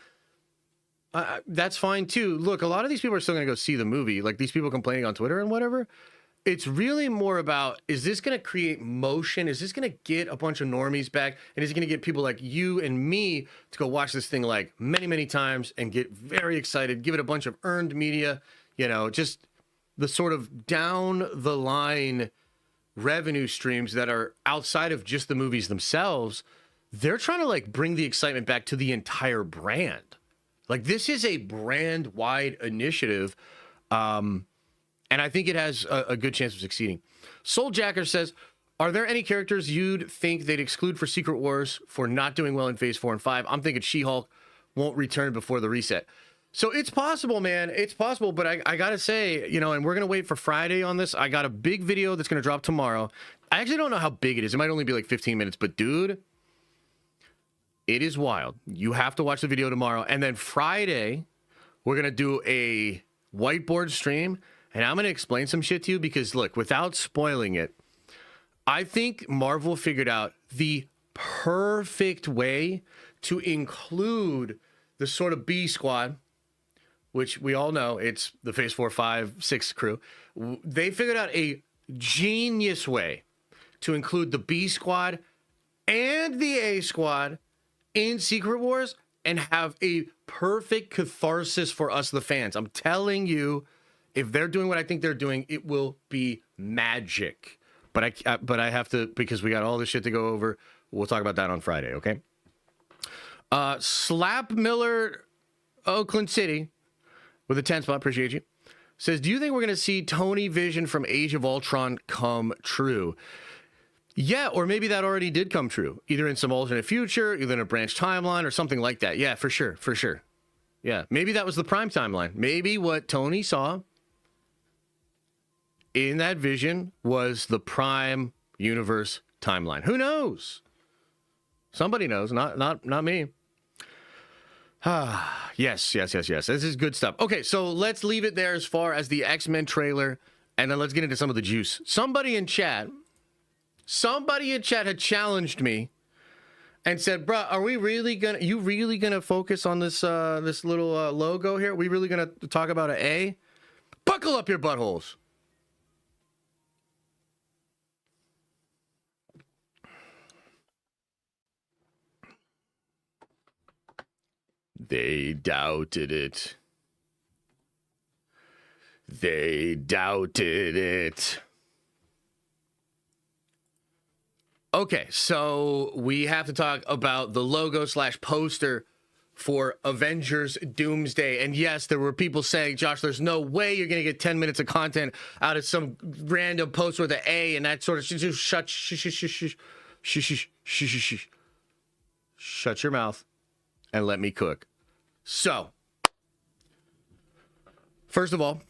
That's fine too. Look, a lot of these people are still going to go see the movie. Like, these people complaining on Twitter and whatever. It's really more about, is this going to create motion? Is this going to get a bunch of normies back? And is it going to get people like you and me to go watch this thing like many, many times and get very excited, give it a bunch of earned media, you know, just the sort of down the line revenue streams that are outside of just the movies themselves. They're trying to like bring the excitement back to the entire brand. Like, this is a brand wide initiative. And I think it has a good chance of succeeding. Souljacker says, are there any characters you'd think they'd exclude for Secret Wars for not doing well in Phase 4 and 5? I'm thinking She-Hulk won't return before the reset. So it's possible, man. It's possible, but I got to say, you know, and we're going to wait for Friday on this. I got a big video that's going to drop tomorrow. I actually don't know how big it is. It might only be like 15 minutes, but dude, it is wild. You have to watch the video tomorrow. And then Friday, we're going to do a whiteboard stream. And I'm going to explain some shit to you because, look, without spoiling it, I think Marvel figured out the perfect way to include the sort of B squad, which we all know it's the Phase 4, 5, 6 crew. They figured out a genius way to include the B squad and the A squad in Secret Wars and have a perfect catharsis for us, the fans. I'm telling you, if they're doing what I think they're doing, it will be magic. But I have to, because we got all this shit to go over. We'll talk about that on Friday, okay? Slap Miller, Oakland City, with a 10 spot, appreciate you, says, do you think we're going to see Tony Vision from Age of Ultron come true? Yeah, or maybe that already did come true, either in some alternate future, either in a branch timeline or something like that. Yeah, for sure, for sure. Yeah, maybe that was the Prime timeline. Maybe what Tony saw in that vision was the Prime universe timeline. Who knows? Somebody knows, not me. Yes. This is good stuff. Okay, so let's leave it there as far as the X-Men trailer, and then let's get into some of the juice. Somebody in chat had challenged me and said, "Bruh, are we really gonna focus on this this little logo here? Are we really gonna talk about an A? Buckle up your buttholes." They doubted it. They doubted it. Okay, so we have to talk about the logo / poster for Avengers Doomsday. And yes, there were people saying, Josh, there's no way you're going to get 10 minutes of content out of some random poster with an A and that sort of shut your mouth and let me cook. So, first of all,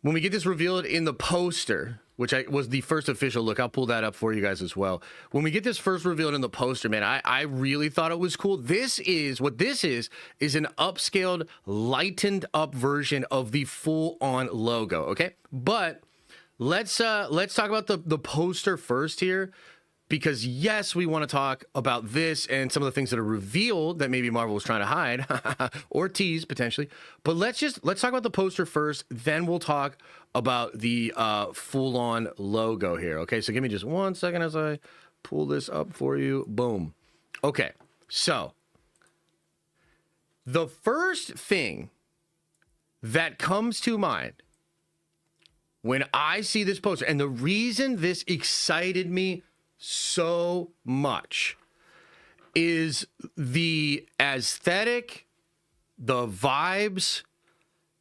when we get this revealed in the poster, which was the first official look, I'll pull that up for you guys as well. When we get this first revealed in the poster, man, I really thought it was cool. This is an upscaled, lightened up version of the full-on logo, okay? But let's talk about the poster first here. Because yes, we want to talk about this and some of the things that are revealed that maybe Marvel was trying to hide or tease potentially. But let's talk about the poster first, then we'll talk about the full-on logo here. Okay, so give me just 1 second as I pull this up for you. Boom. Okay, so the first thing that comes to mind when I see this poster, and the reason this excited me so much, is the aesthetic, the vibes,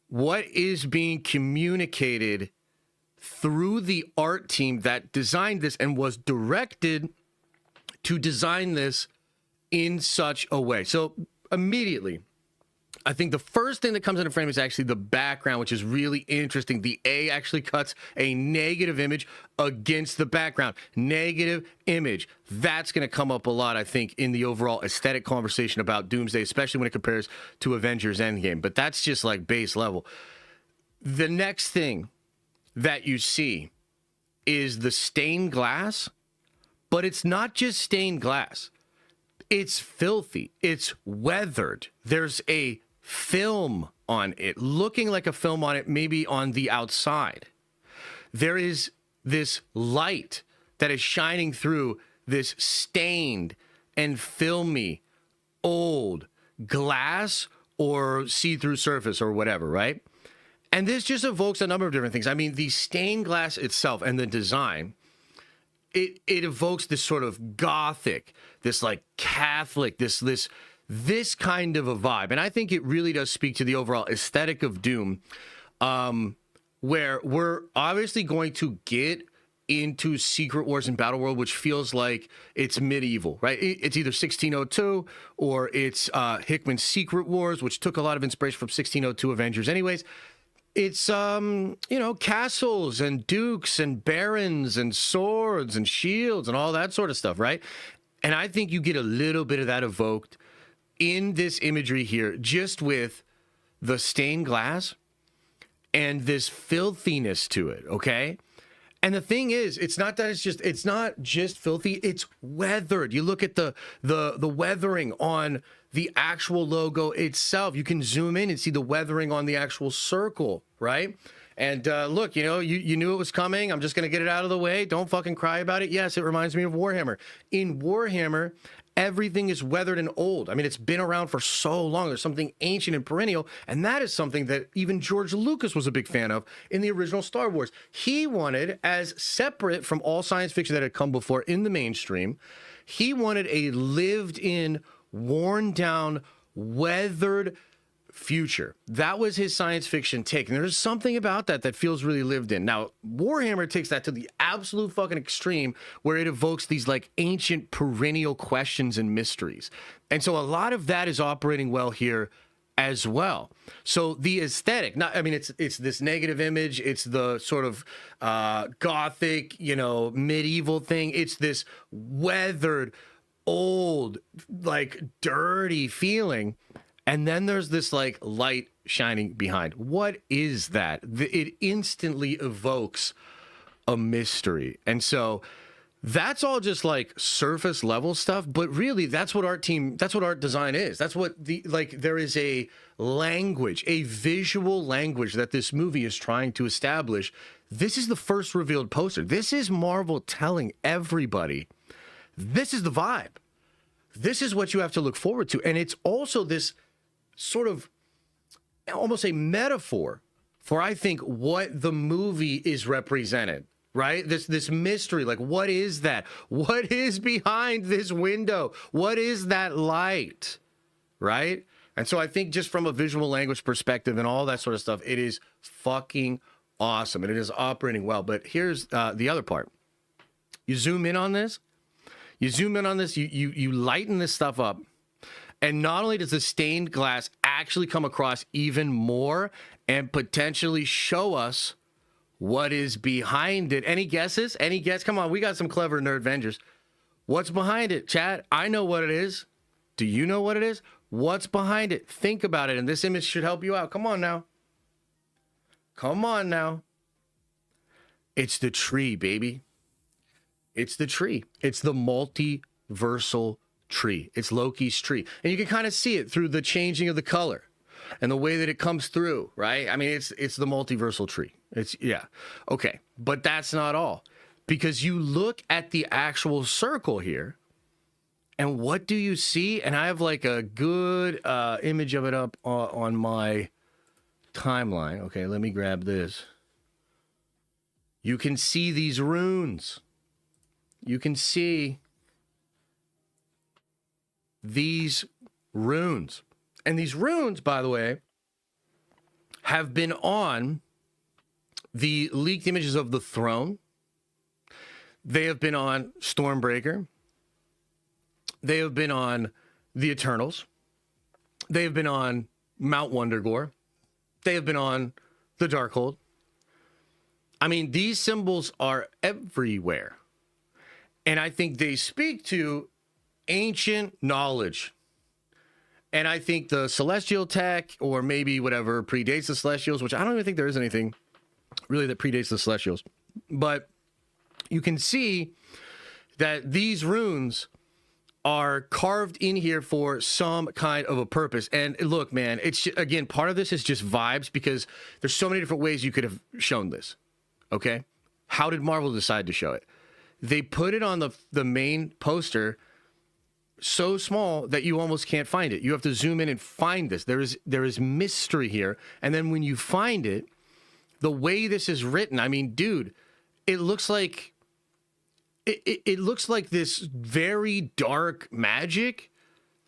what is being communicated through the art team that designed this and was directed to design this in such a way. So immediately, I think the first thing that comes into frame is actually the background, which is really interesting. The A actually cuts a negative image against the background. Negative image. That's going to come up a lot, I think, in the overall aesthetic conversation about Doomsday, especially when it compares to Avengers Endgame. But that's just like base level. The next thing that you see is the stained glass, but it's not just stained glass. It's filthy. It's weathered. There's a film on it, looking like a film on it, maybe on the outside. There is this light that is shining through this stained and filmy old glass or see-through surface or whatever, right? And this just evokes a number of different things. I mean, the stained glass itself and the design, it evokes this sort of gothic, this like Catholic, this kind of a vibe. And I think it really does speak to the overall aesthetic of Doom, where we're obviously going to get into Secret Wars and Battleworld, which feels like it's medieval, right? It's either 1602 or it's Hickman's Secret Wars, which took a lot of inspiration from 1602 Avengers anyways. It's, castles and dukes and barons and swords and shields and all that sort of stuff, right? And I think you get a little bit of that evoked in this imagery here, just with the stained glass and this filthiness to it, okay? And the thing is, it's not just filthy, it's weathered. You look at the weathering on the actual logo itself. You can zoom in and see the weathering on the actual circle, right? And look, you knew it was coming. I'm just going to get it out of the way. Don't fucking cry about it. Yes, it reminds me of Warhammer. In Warhammer, everything is weathered and old. I mean, it's been around for so long. There's something ancient and perennial, and that is something that even George Lucas was a big fan of in the original Star Wars. He wanted, as separate from all science fiction that had come before in the mainstream, he wanted a lived-in, worn-down, weathered future. That was his science fiction take. And there's something about that feels really lived in. Now, Warhammer takes that to the absolute fucking extreme, where it evokes these like ancient perennial questions and mysteries. And so a lot of that is operating well here as well. So the aesthetic, it's this negative image. It's the sort of gothic, medieval thing. It's this weathered, old, like dirty feeling. And then there's this like light shining behind. What is that? It instantly evokes a mystery. And so that's all just like surface level stuff, but really that's what art design is. That's what there is a language, a visual language that this movie is trying to establish. This is the first revealed poster. This is Marvel telling everybody, this is the vibe. This is what you have to look forward to. And it's also this sort of almost a metaphor for, I think, what the movie is represented, right? This mystery, like, what is that? What is behind this window? What is that light, right? And so I think just from a visual language perspective and all that sort of stuff, it is fucking awesome, and it is operating well. But here's the other part. You zoom in on this, you lighten this stuff up, and not only does the stained glass actually come across even more and potentially show us what is behind it. Any guesses? Any guess? Come on, we got some clever nerd Avengers. What's behind it, chat? I know what it is. Do you know what it is? What's behind it? Think about it, and this image should help you out. Come on now. Come on now. It's the tree, baby. It's the tree. It's the multiversal tree. It's Loki's tree. And you can kind of see it through the changing of the color and the way that it comes through, right? I mean, it's the multiversal tree. Yeah. Okay. But that's not all. Because you look at the actual circle here, and what do you see? And I have like a good image of it up on my timeline. Okay, let me grab this. You can see these runes. You can see these runes. And these runes, by the way, have been on the leaked images of the throne. They have been on Stormbreaker. They have been on the Eternals. They have been on Mount Wondergore. They have been on the Darkhold. I mean, these symbols are everywhere. And I think they speak to ancient knowledge. And I think the celestial tech, or maybe whatever predates the celestials, which I don't even think there is anything really that predates the celestials. But you can see that these runes are carved in here for some kind of a purpose. And look, man, it's again, part of this is just vibes, because there's so many different ways you could have shown this. Okay. How did Marvel decide to show it? They put it on the main poster so small that you almost can't find it. You have to zoom in and find this. There is mystery here. And then when you find it, the way this is written, I mean, dude, it looks like it looks like this very dark magic,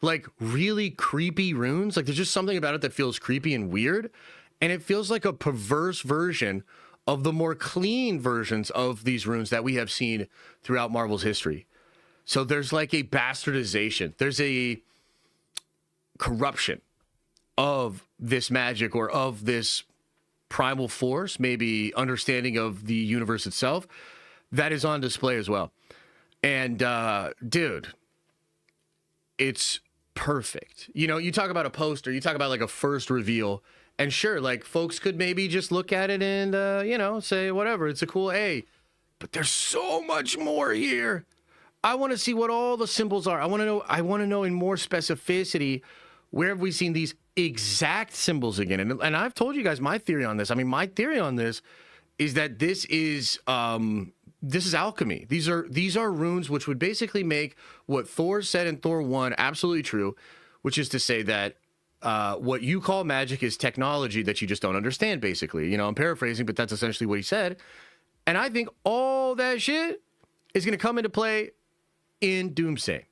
like really creepy runes. Like there's just something about it that feels creepy and weird. And it feels like a perverse version of the more clean versions of these runes that we have seen throughout Marvel's history. So there's like a bastardization. There's a corruption of this magic, or of this primal force, maybe understanding of the universe itself, that is on display as well. And dude, it's perfect. You know, you talk about a poster, you talk about like a first reveal, and sure, like folks could maybe just look at it and, you know, say, whatever, it's a cool A. But there's so much more here. I want to see what all the symbols are. I want to know in more specificity, where have we seen these exact symbols again? And I've told you guys my theory on this. I mean, my theory on this is that this is alchemy. These are runes which would basically make what Thor said in Thor 1 absolutely true, which is to say that what you call magic is technology that you just don't understand, basically. You know, I'm paraphrasing, but that's essentially what he said. And I think all that shit is going to come into play in Doomsday.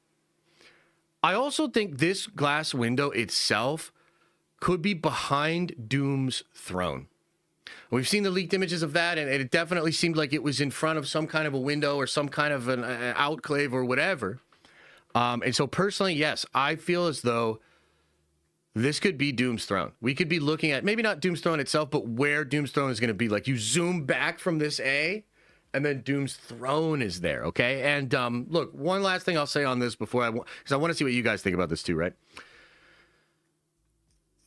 I also think this glass window itself could be behind Doom's throne. We've seen the leaked images of that, and it definitely seemed like it was in front of some kind of a window or some kind of an outclave or whatever. And so personally, yes, I feel as though this could be Doom's throne. We could be looking at maybe not Doom's throne itself, but where Doom's throne is going to be. Like you zoom back from this A, and then Doom's throne is there, okay? And look, one last thing I'll say on this before because I want to see what you guys think about this too, right?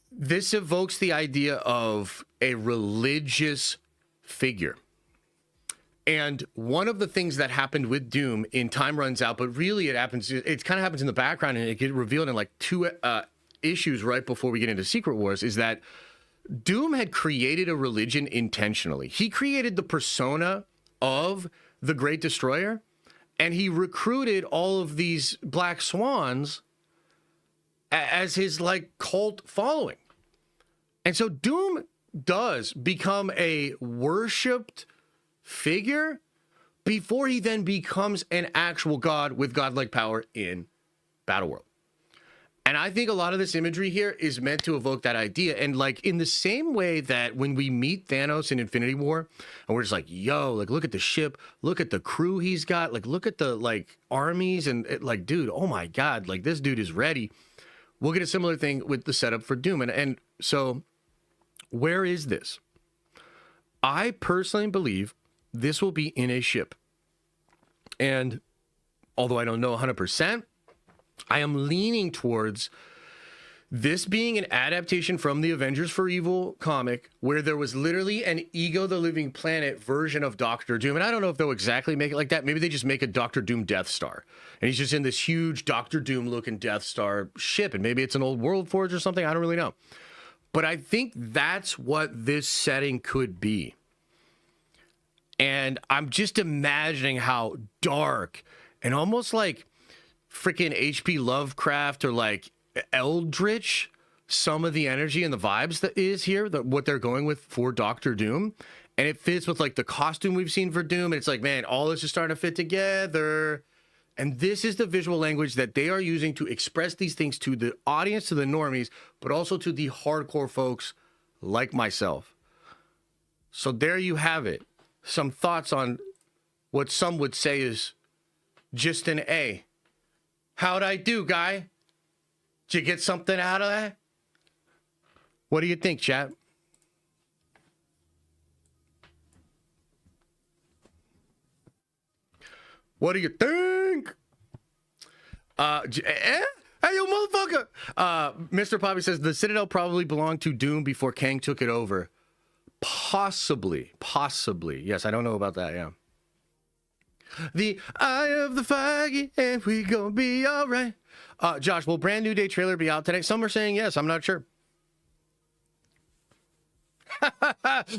This evokes the idea of a religious figure. And one of the things that happened with Doom in Time Runs Out, but really it kind of happens in the background, and it gets revealed in like two issues right before we get into Secret Wars, is that Doom had created a religion intentionally. He created the persona of the Great Destroyer, and he recruited all of these Black Swans as his like cult following. And so Doom does become a worshipped figure before he then becomes an actual god with godlike power in Battleworld. And I think a lot of this imagery here is meant to evoke that idea. And like in the same way that when we meet Thanos in Infinity War, and we're just like, yo, like look at the ship, look at the crew he's got, like look at the like armies, and like, dude, oh my God, like this dude is ready. We'll get a similar thing with the setup for Doom. And so where is this? I personally believe this will be in a ship. And although I don't know 100%, I am leaning towards this being an adaptation from the Avengers for Evil comic, where there was literally an Ego the Living Planet version of Doctor Doom. And I don't know if they'll exactly make it like that. Maybe they just make a Doctor Doom Death Star, and he's just in this huge Doctor Doom looking Death Star ship. And maybe it's an old World Forge or something. I don't really know. But I think that's what this setting could be. And I'm just imagining how dark and almost like freaking H.P. Lovecraft or like Eldritch some of the energy and the vibes that is here, what they're going with for Doctor Doom. And it fits with like the costume we've seen for Doom. And it's like, man, all this is starting to fit together. And this is the visual language that they are using to express these things to the audience, to the normies, but also to the hardcore folks like myself. So there you have it. Some thoughts on what some would say is just an A. How'd I do, guy? Did you get something out of that? What do you think, chat? What do you think? Hey, you motherfucker! Mr. Poppy says the Citadel probably belonged to Doom before Kang took it over. Possibly. Yes, I don't know about that, yeah. The eye of the Feige, and we gonna be all right. Josh, will Brand New Day trailer be out today? Some are saying yes, I'm not sure.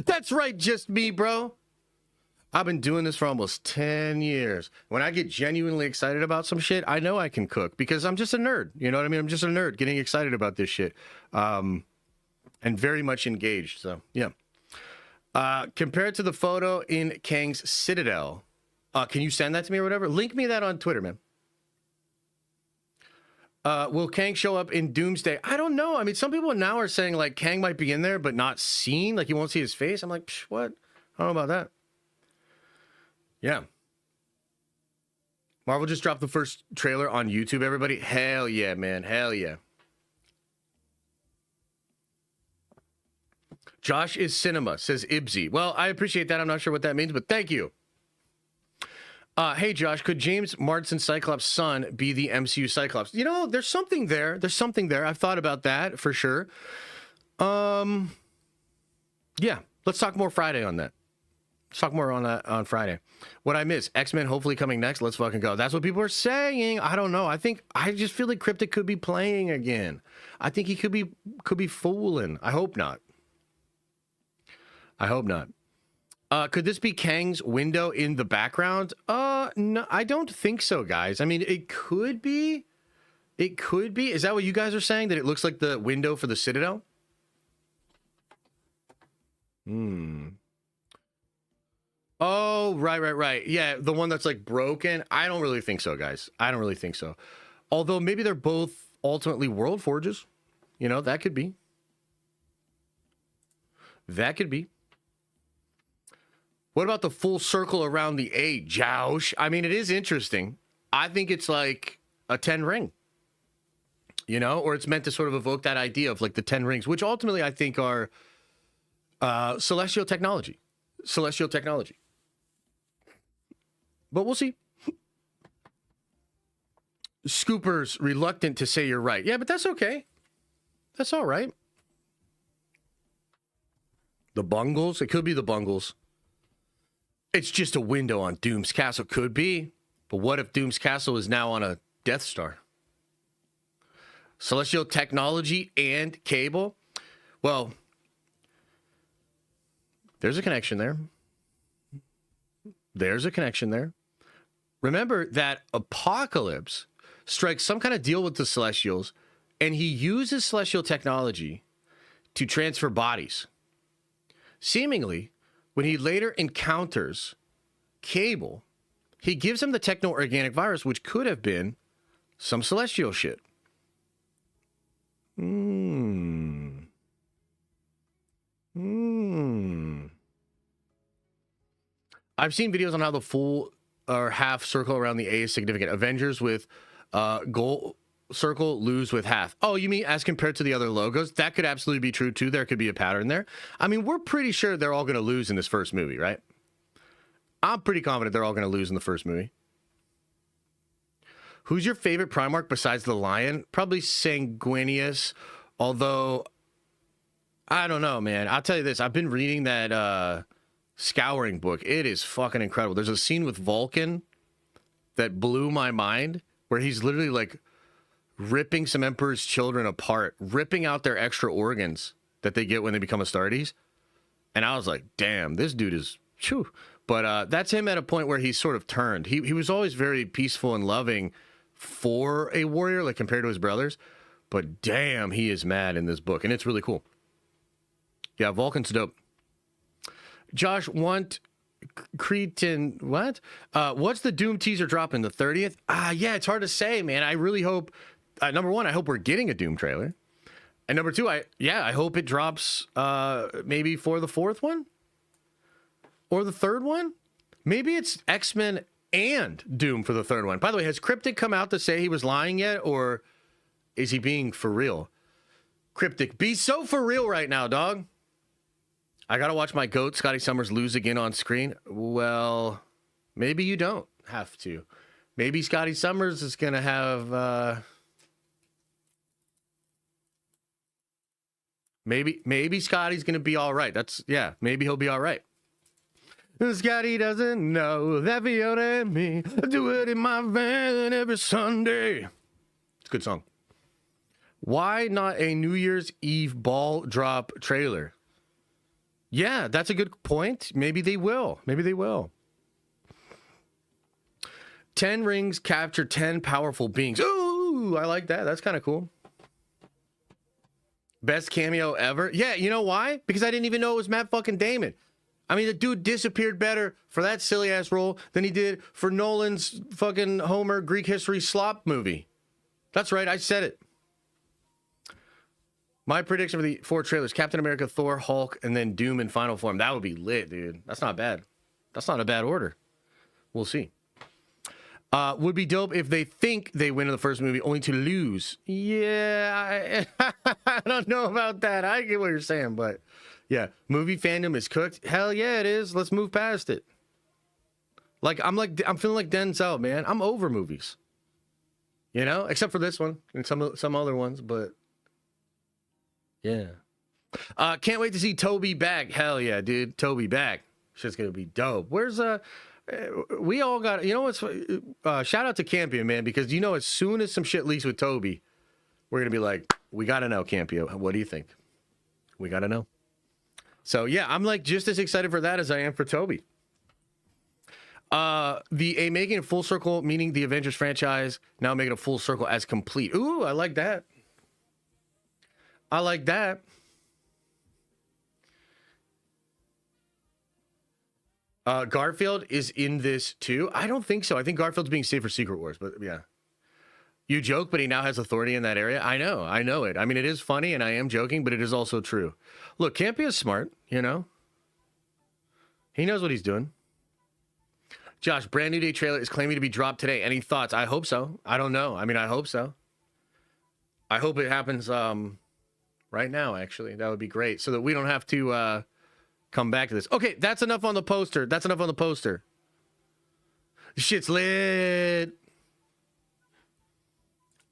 That's right, just me, bro. I've been doing this for almost 10 years. When I get genuinely excited about some shit, I know I can cook because I'm just a nerd. You know what I mean? I'm just a nerd getting excited about this shit. And very much engaged. So, yeah. Compared to the photo in Kang's Citadel, can you send that to me or whatever? Link me that on Twitter, man. Will Kang show up in Doomsday? I don't know. I mean, some people now are saying, like, Kang might be in there, but not seen. Like, you won't see his face. I'm like, psh, what? I don't know about that. Yeah. Marvel just dropped the first trailer on YouTube, everybody. Hell yeah, man. Hell yeah. Josh is cinema, says Ibsy. Well, I appreciate that. I'm not sure what that means, but thank you. Hey, Josh, could James Marsden Cyclops' son be the MCU Cyclops? You know, there's something there. There's something there. I've thought about that for sure. Yeah, let's talk more Friday on that. Let's talk more on that on Friday. What I miss? X-Men hopefully coming next. Let's fucking go. That's what people are saying. I don't know. I just feel like Cryptic could be playing again. I think he could be fooling. I hope not. Could this be Kang's window in the background? No, I don't think so, guys. I mean, it could be. It could be. Is that what you guys are saying? That it looks like the window for the Citadel? Oh, right. Yeah, the one that's like broken. I don't really think so, guys. I don't really think so. Although maybe they're both ultimately world forges. You know, that could be. That could be. What about the full circle around the A, Josh? I mean, it is interesting. I think it's like a 10 ring. You know, or it's meant to sort of evoke that idea of like the 10 rings, which ultimately I think are celestial technology. Celestial technology. But we'll see. Scooper's reluctant to say you're right. Yeah, but that's okay. That's all right. The Bungles? It could be the Bungles. It's just a window on Doom's Castle. Could be. But what if Doom's Castle is now on a Death Star? Celestial technology and cable? Well, there's a connection there. There's a connection there. Remember that Apocalypse strikes some kind of deal with the Celestials, and he uses Celestial technology to transfer bodies. Seemingly, when he later encounters Cable, he gives him the techno-organic virus, which could have been some Celestial shit. I've seen videos on how the full or half circle around the A is significant. Avengers with goal circle lose with half. Oh, you mean as compared to the other logos? That could absolutely be true too. There could be a pattern there. I mean, we're pretty sure they're all going to lose in this first movie, right? I'm pretty confident they're all going to lose in the first movie. Who's your favorite Primarch besides the Lion? Probably Sanguinius, although I don't know, man. I'll tell you this. I've been reading that Scouring book. It is fucking incredible. There's a scene with Vulcan that blew my mind where he's literally like ripping some Emperor's children apart, ripping out their extra organs that they get when they become Astartes. And I was like, damn, this dude is... Phew. But that's him at a point where he's sort of turned. He was always very peaceful and loving for a warrior, like compared to his brothers. But damn, he is mad in this book. And it's really cool. Yeah, Vulcan's dope. Josh, want Cretan, what? What's the Doom teaser dropping, the 30th? Yeah, it's hard to say, man. I really hope, number one, I hope we're getting a Doom trailer. And number two, I hope it drops maybe for the fourth one? Or the third one? Maybe it's X-Men and Doom for the third one. By the way, has Cryptic come out to say he was lying yet? Or is he being for real? Cryptic. Be so for real right now, dog. I gotta watch my GOAT, Scotty Summers, lose again on screen. Well, maybe you don't have to. Maybe Scotty Summers is gonna have... Maybe Scotty's gonna be all right. Maybe he'll be all right. Scotty doesn't know that Fiona and me do it in my van every Sunday. It's a good song. Why not a New Year's Eve ball drop trailer? Yeah, that's a good point. Maybe they will. 10 rings capture 10 powerful beings. Ooh, I like that. That's kind of cool. Best cameo ever? Yeah, you know why? Because I didn't even know it was Matt fucking Damon. I mean, the dude disappeared better for that silly-ass role than he did for Nolan's fucking Homer Greek history slop movie. That's right, I said it. My prediction for the 4 trailers, Captain America, Thor, Hulk, and then Doom in final form. That would be lit, dude. That's not bad. That's not a bad order. We'll see. Would be dope if they think they win in the first movie only to lose. Yeah, I don't know about that. I get what you're saying, but yeah, movie fandom is cooked. Hell yeah, it is. Let's move past it. I'm feeling like Denzel, man. I'm over movies. You know, except for this one and some other ones, but yeah. Can't wait to see Toby back. Hell yeah, dude. Toby back. Shit's gonna be dope. Where's we all got, you know what's, shout out to Campion, man, because you know, as soon as some shit leaks with Toby, we're going to be like, we got to know, Campio. What do you think? We got to know. So yeah, I'm like just as excited for that as I am for Toby. Making it full circle, meaning the Avengers franchise, now making a full circle as complete. Ooh, I like that. I like that. Garfield is in this too. I don't think so. I think Garfield's being saved for Secret Wars, but yeah. You joke, but he now has authority in that area. I know it. I mean, it is funny and I am joking, but it is also true. Look, Campy is smart, you know? He knows what he's doing. Josh, brand new day trailer is claiming to be dropped today. Any thoughts? I hope so. I don't know. I mean, I hope so. I hope it happens right now, actually. That would be great so that we don't have to come back to this. Okay, that's enough on the poster. Shit's lit.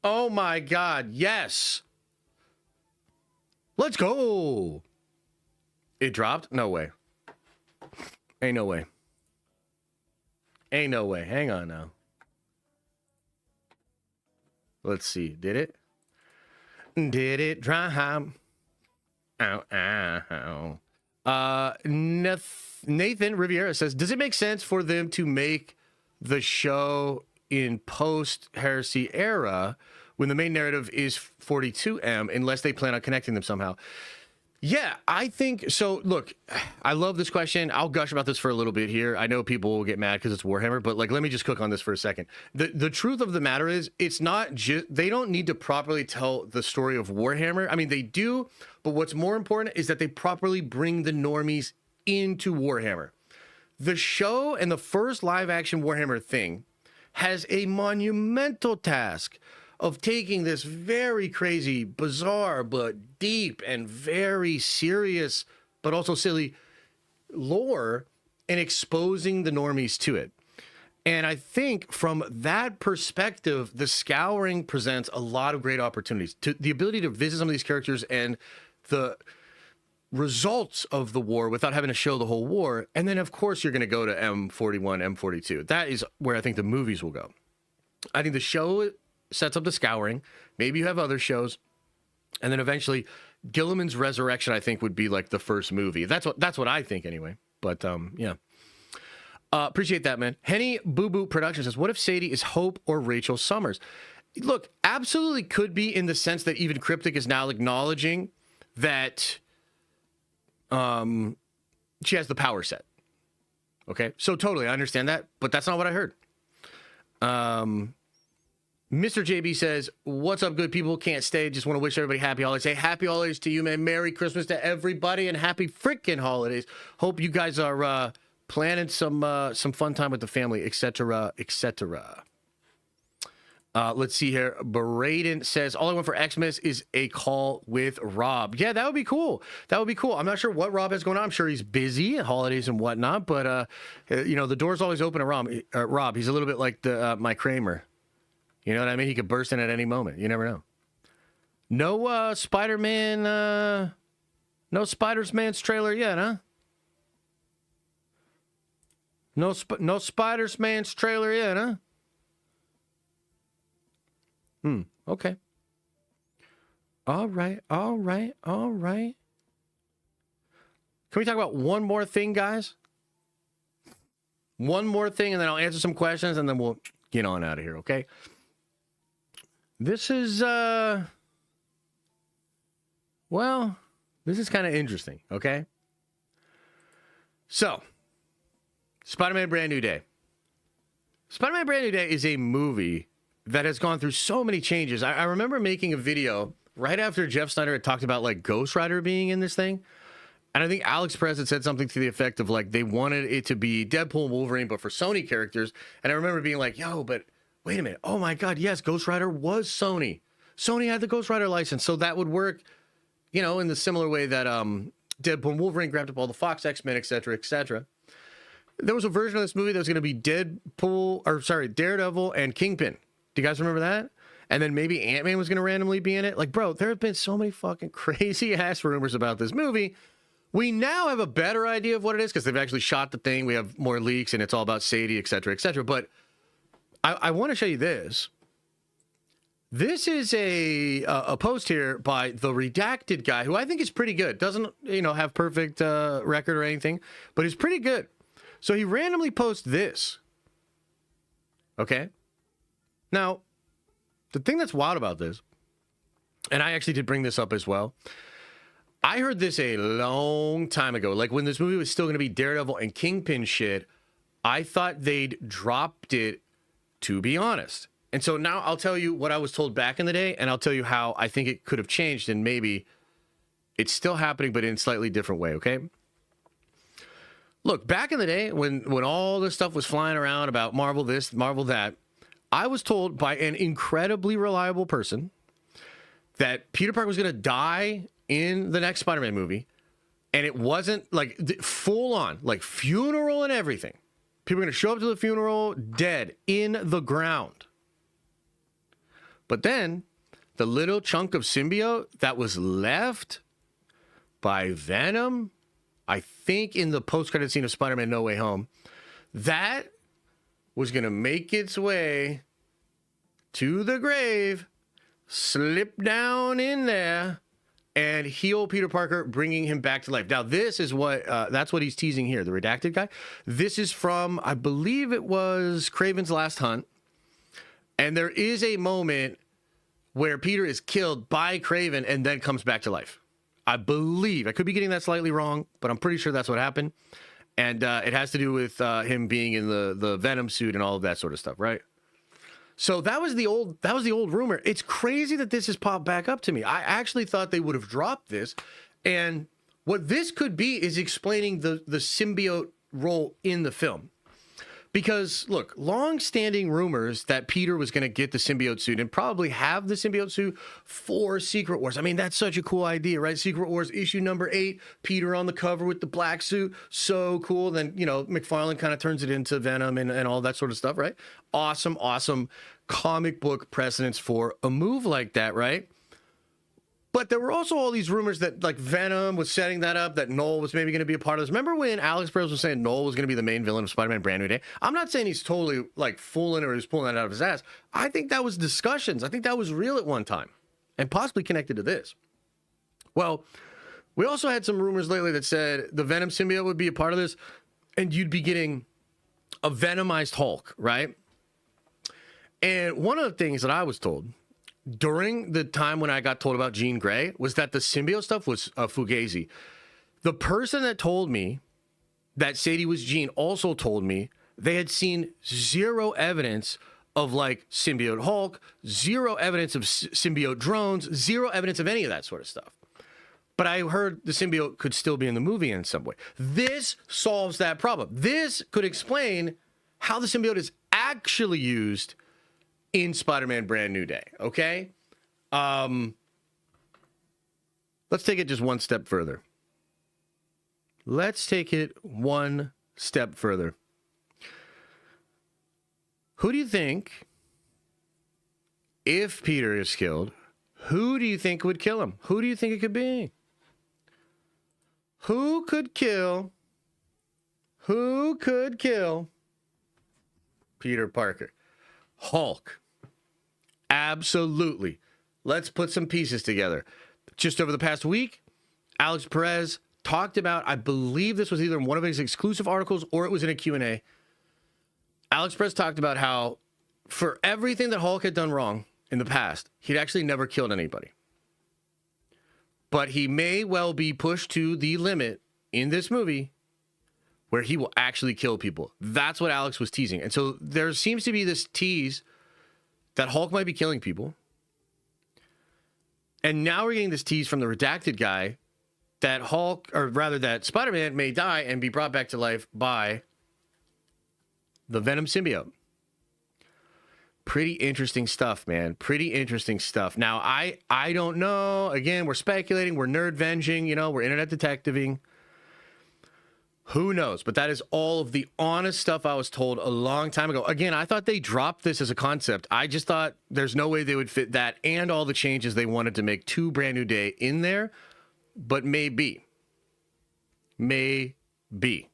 Oh my God, yes. Let's go. It dropped? No way. Ain't no way. Hang on now. Let's see. Did it? Did it drop? Ow. Nathan Riviera says, does it make sense for them to make the show in post-Heresy era when the main narrative is 42M unless they plan on connecting them somehow? Yeah, I think so. Look, I love this question. I'll gush about this for a little bit here. I know people will get mad because it's Warhammer, but like, let me just cook on this for a second. The truth of the matter is, it's not just, they don't need to properly tell the story of Warhammer. I mean, they do, but what's more important is that they properly bring the normies into Warhammer. The show and the first live action Warhammer thing has a monumental task of taking this very crazy, bizarre, but deep and very serious, but also silly lore and exposing the normies to it. And I think from that perspective, The Scouring presents a lot of great opportunities. The ability to visit some of these characters and the results of the war without having to show the whole war. And then, of course, you're going to go to M41, M42. That is where I think the movies will go. I think the show sets up The Scouring. Maybe you have other shows. And then eventually, Gilliman's Resurrection, I think, would be like the first movie. That's what I think anyway. But, yeah. Appreciate that, man. Henny Boo Boo Productions says, what if Sadie is Hope or Rachel Summers? Look, absolutely could be, in the sense that even Cryptic is now acknowledging that she has the power set. Okay, so totally, I understand that, but that's not what I heard. Mr. JB says, what's up, good people? Can't stay. Just want to wish everybody happy holidays. Say happy holidays to you, man. Merry Christmas to everybody and happy freaking holidays. Hope you guys are planning some fun time with the family, etc., etc. Let's see here. Braden says, all I want for Xmas is a call with Rob. Yeah, that would be cool. That would be cool. I'm not sure what Rob has going on. I'm sure he's busy at holidays and whatnot, but, the door's always open to Rob. Rob, he's a little bit like the Mike Kramer. You know what I mean? He could burst in at any moment. You never know. No Spider-Man, no Spider-Man's trailer yet, huh? No Spider-Man's trailer yet, huh? Okay. All right. Can we talk about one more thing, guys? One more thing, and then I'll answer some questions, and then we'll get on out of here, okay? This is, this is kind of interesting, okay? So, Spider-Man Brand New Day. Spider-Man Brand New Day is a movie that has gone through so many changes. I remember making a video right after Jeff Snyder had talked about, like, Ghost Rider being in this thing. And I think Alex Perez had said something to the effect of, like, they wanted it to be Deadpool and Wolverine, but for Sony characters. And I remember being like, yo, but wait a minute. Oh, my God, yes, Ghost Rider was Sony. Sony had the Ghost Rider license, so that would work, in the similar way that Deadpool and Wolverine grabbed up all the Fox X-Men, et cetera, et cetera. There was a version of this movie that was going to be Daredevil and Kingpin. Do you guys remember that? And then maybe Ant-Man was going to randomly be in it. Like, bro, there have been so many fucking crazy-ass rumors about this movie. We now have a better idea of what it is because they've actually shot the thing. We have more leaks, and it's all about Sadie, et cetera, et cetera. But I want to show you this. This is a post here by the Redacted guy, who I think is pretty good. Doesn't, have perfect record or anything, but he's pretty good. So he randomly posts this. Okay? Now, the thing that's wild about this, and I actually did bring this up as well, I heard this a long time ago. Like, when this movie was still going to be Daredevil and Kingpin shit, I thought they'd dropped it, to be honest. And so now I'll tell you what I was told back in the day, and I'll tell you how I think it could have changed, and maybe it's still happening, but in a slightly different way, okay? Look, back in the day, when all this stuff was flying around about Marvel this, Marvel that, I was told by an incredibly reliable person that Peter Parker was going to die in the next Spider-Man movie, and it wasn't like full on, like funeral and everything. People are going to show up to the funeral dead in the ground. But then the little chunk of symbiote that was left by Venom, I think in the post-credit scene of Spider-Man No Way Home, that was going to make its way to the grave, slip down in there, and heal Peter Parker, bringing him back to life. Now, this is what, that's what he's teasing here, the Redacted guy. This is from, I believe it was Kraven's Last Hunt. And there is a moment where Peter is killed by Kraven and then comes back to life. I believe, I could be getting that slightly wrong, but I'm pretty sure that's what happened. And it has to do with him being in the Venom suit and all of that sort of stuff, right? So that was the old rumor. It's crazy that this has popped back up to me. I actually thought they would have dropped this, and what this could be is explaining the symbiote role in the film. Because, look, long-standing rumors that Peter was going to get the symbiote suit and probably have the symbiote suit for Secret Wars. I mean, that's such a cool idea, right? Secret Wars issue number 8, Peter on the cover with the black suit. So cool. Then, McFarlane kind of turns it into Venom and all that sort of stuff, right? Awesome, awesome comic book precedents for a move like that, right? But there were also all these rumors that, like, Venom was setting that up, that Noel was maybe going to be a part of this. Remember when Alex Perez was saying Noel was going to be the main villain of Spider-Man Brand New Day? I'm not saying he's totally, like, fooling or he's pulling that out of his ass. I think that was discussions. I think that was real at one time and possibly connected to this. Well, we also had some rumors lately that said the Venom symbiote would be a part of this and you'd be getting a Venomized Hulk, right? And one of the things that I was told during the time when I got told about Jean Grey was that the symbiote stuff was fugazi. The person that told me that Sadie was Jean also told me they had seen zero evidence of, like, symbiote Hulk, zero evidence of symbiote drones, zero evidence of any of that sort of stuff. But I heard the symbiote could still be in the movie in some way. This solves that problem. This could explain how the symbiote is actually used in Spider-Man Brand New Day, okay? Let's take it just one step further. Let's take it one step further. Who do you think, if Peter is killed, who do you think would kill him? Who do you think it could be? Who could kill Peter Parker? Hulk. Absolutely. Let's put some pieces together. Just over the past week, Alex Perez talked about, I believe this was either in one of his exclusive articles or it was in a Q&A. Alex Perez talked about how for everything that Hulk had done wrong in the past, he'd actually never killed anybody. But he may well be pushed to the limit in this movie where he will actually kill people. That's what Alex was teasing. And so there seems to be this tease that Hulk might be killing people. And now we're getting this tease from the redacted guy that Hulk, or rather that Spider-Man may die and be brought back to life by the Venom symbiote. Pretty interesting stuff, man. Pretty interesting stuff. Now, I don't know. Again, we're speculating. We're nerd-venging. We're internet detectiving. Who knows? But that is all of the honest stuff I was told a long time ago. Again, I thought they dropped this as a concept. I just thought there's no way they would fit that and all the changes they wanted to make to Brand New Day in there. But maybe. Maybe.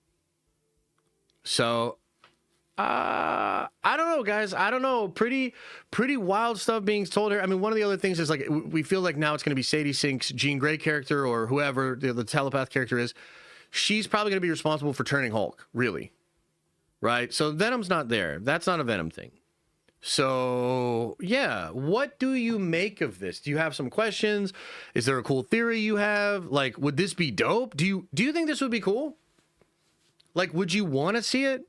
So, I don't know, guys. I don't know. Pretty wild stuff being told here. I mean, one of the other things is like we feel like now it's going to be Sadie Sink's Jean Grey character or whoever the telepath character is. She's probably going to be responsible for turning Hulk, really. Right? So Venom's not there. That's not a Venom thing. So, yeah. What do you make of this? Do you have some questions? Is there a cool theory you have? Like, would this be dope? Do you think this would be cool? Like, would you want to see it?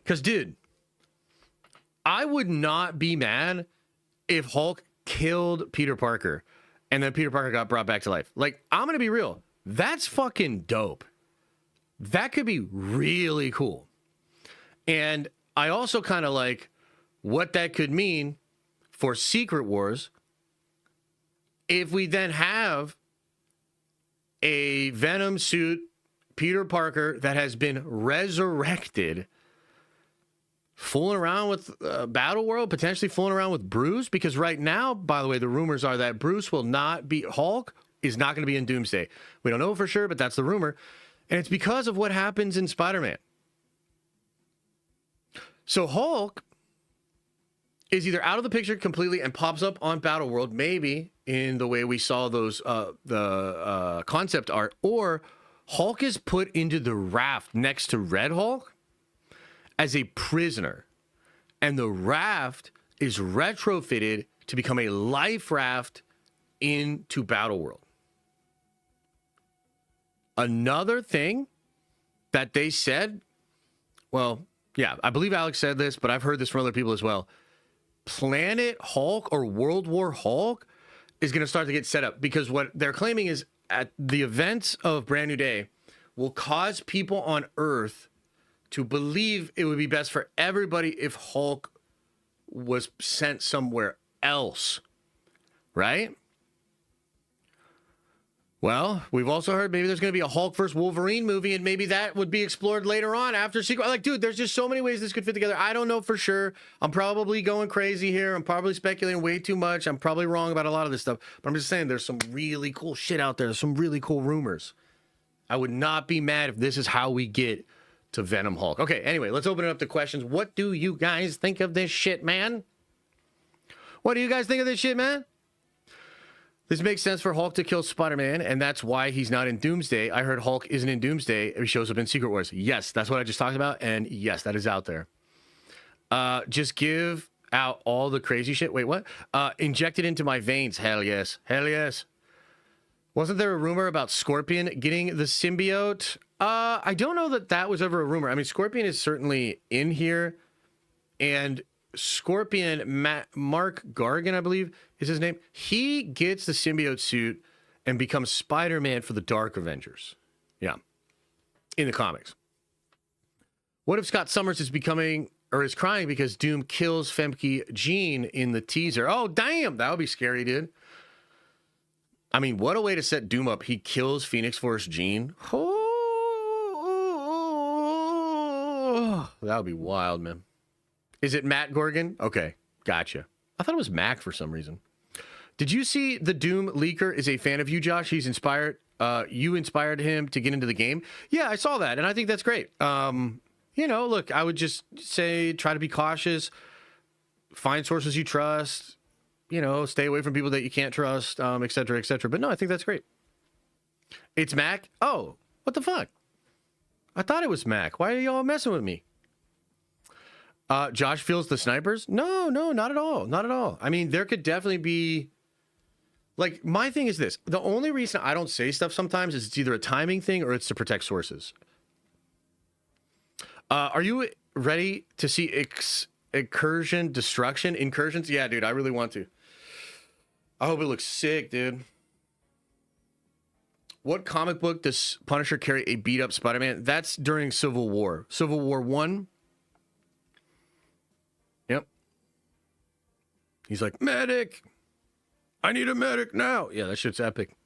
Because, dude, I would not be mad if Hulk killed Peter Parker and then Peter Parker got brought back to life. Like, I'm going to be real. That's fucking dope. That could be really cool. And I also kind of like what that could mean for Secret Wars if we then have a Venom suit Peter Parker that has been resurrected fooling around with Battleworld, potentially fooling around with Bruce, because right now, by the way, the rumors are that Bruce will not be, Hulk is not going to be in Doomsday. We don't know for sure, but that's the rumor. And it's because of what happens in Spider-Man. So Hulk is either out of the picture completely and pops up on Battleworld, maybe in the way we saw those the concept art, or Hulk is put into the raft next to Red Hulk as a prisoner, and the raft is retrofitted to become a life raft into Battleworld. Another thing that they said, well, yeah, I believe Alex said this, but I've heard this from other people as well. Planet Hulk or World War Hulk is going to start to get set up, because what they're claiming is at the events of Brand New Day will cause people on Earth to believe it would be best for everybody if Hulk was sent somewhere else, right? Well, we've also heard maybe there's going to be a Hulk vs. Wolverine movie, and maybe that would be explored later on after Secret. Like, dude, there's just so many ways this could fit together. I don't know for sure. I'm probably going crazy here. I'm probably speculating way too much. I'm probably wrong about a lot of this stuff. But I'm just saying there's some really cool shit out there. There's some really cool rumors. I would not be mad if this is how we get to Venom Hulk. Okay, anyway, let's open it up to questions. What do you guys think of this shit, man? What do you guys think of this shit, man? This makes sense for Hulk to kill Spider-Man, and that's why he's not in Doomsday. I heard Hulk isn't in Doomsday. He shows up in Secret Wars. Yes, that's what I just talked about, and yes, that is out there. Just give out all the crazy shit. Wait, what? Inject it into my veins. Hell yes. Hell yes. Wasn't there a rumor about Scorpion getting the symbiote? I don't know that that was ever a rumor. I mean, Scorpion is certainly in here, and Scorpion, Mark Gargan, I believe is his name. He gets the symbiote suit and becomes Spider-Man for the Dark Avengers. Yeah. In the comics. What if Scott Summers is becoming, or is crying because Doom kills Femke Jean in the teaser. Oh, damn. That would be scary, dude. I mean, what a way to set Doom up. He kills Phoenix Force Jean. Oh, that would be wild, man. Is it Matt Gorgon? Okay, gotcha. I thought it was Mac for some reason. Did you see the Doom leaker is a fan of you, Josh? He's inspired. You inspired him to get into the game. Yeah, I saw that, and I think that's great. You know, look, I would just say try to be cautious. Find sources you trust. You know, stay away from people that you can't trust, et cetera, et cetera. But no, I think that's great. It's Mac? Oh, what the fuck? I thought it was Mac. Why are y'all messing with me? Josh feels the snipers? No, not at all. Not at all. I mean, there could definitely be... Like, my thing is this. The only reason I don't say stuff sometimes is it's either a timing thing or it's to protect sources. Are you ready to see Incursions? Yeah, dude, I really want to. I hope it looks sick, dude. What comic book does Punisher carry a beat-up Spider-Man? That's during Civil War. Civil War 1. Yep. He's like, medic! I need a medic now! Yeah, that shit's epic.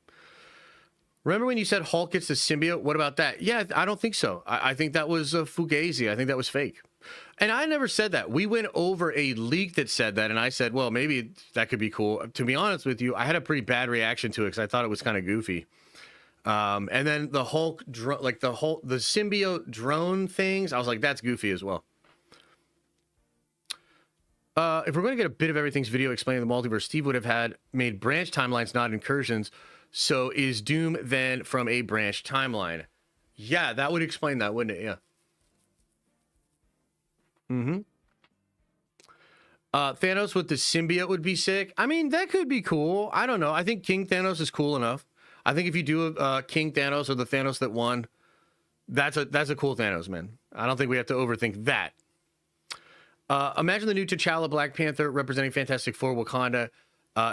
Remember when you said Hulk gets the symbiote? What about that? Yeah, I don't think so. I think that was Fugazi. I think that was fake. And I never said that. We went over a leak that said that, and I said, well, maybe that could be cool. To be honest with you, I had a pretty bad reaction to it because I thought it was kind of goofy. And then the Hulk, the symbiote drone things, I was like, that's goofy as well. If we're going to get a bit of everything's video explaining the multiverse, Steve would have made branch timelines, not incursions. So is Doom then from a branch timeline? Yeah, that would explain that, wouldn't it? Yeah. Thanos with the symbiote would be sick. I mean, that could be cool. I don't know. I think King Thanos is cool enough. I think if you do King Thanos or the Thanos that won, that's a cool Thanos, man. I don't think we have to overthink that. Imagine the new T'Challa Black Panther representing Fantastic Four Wakanda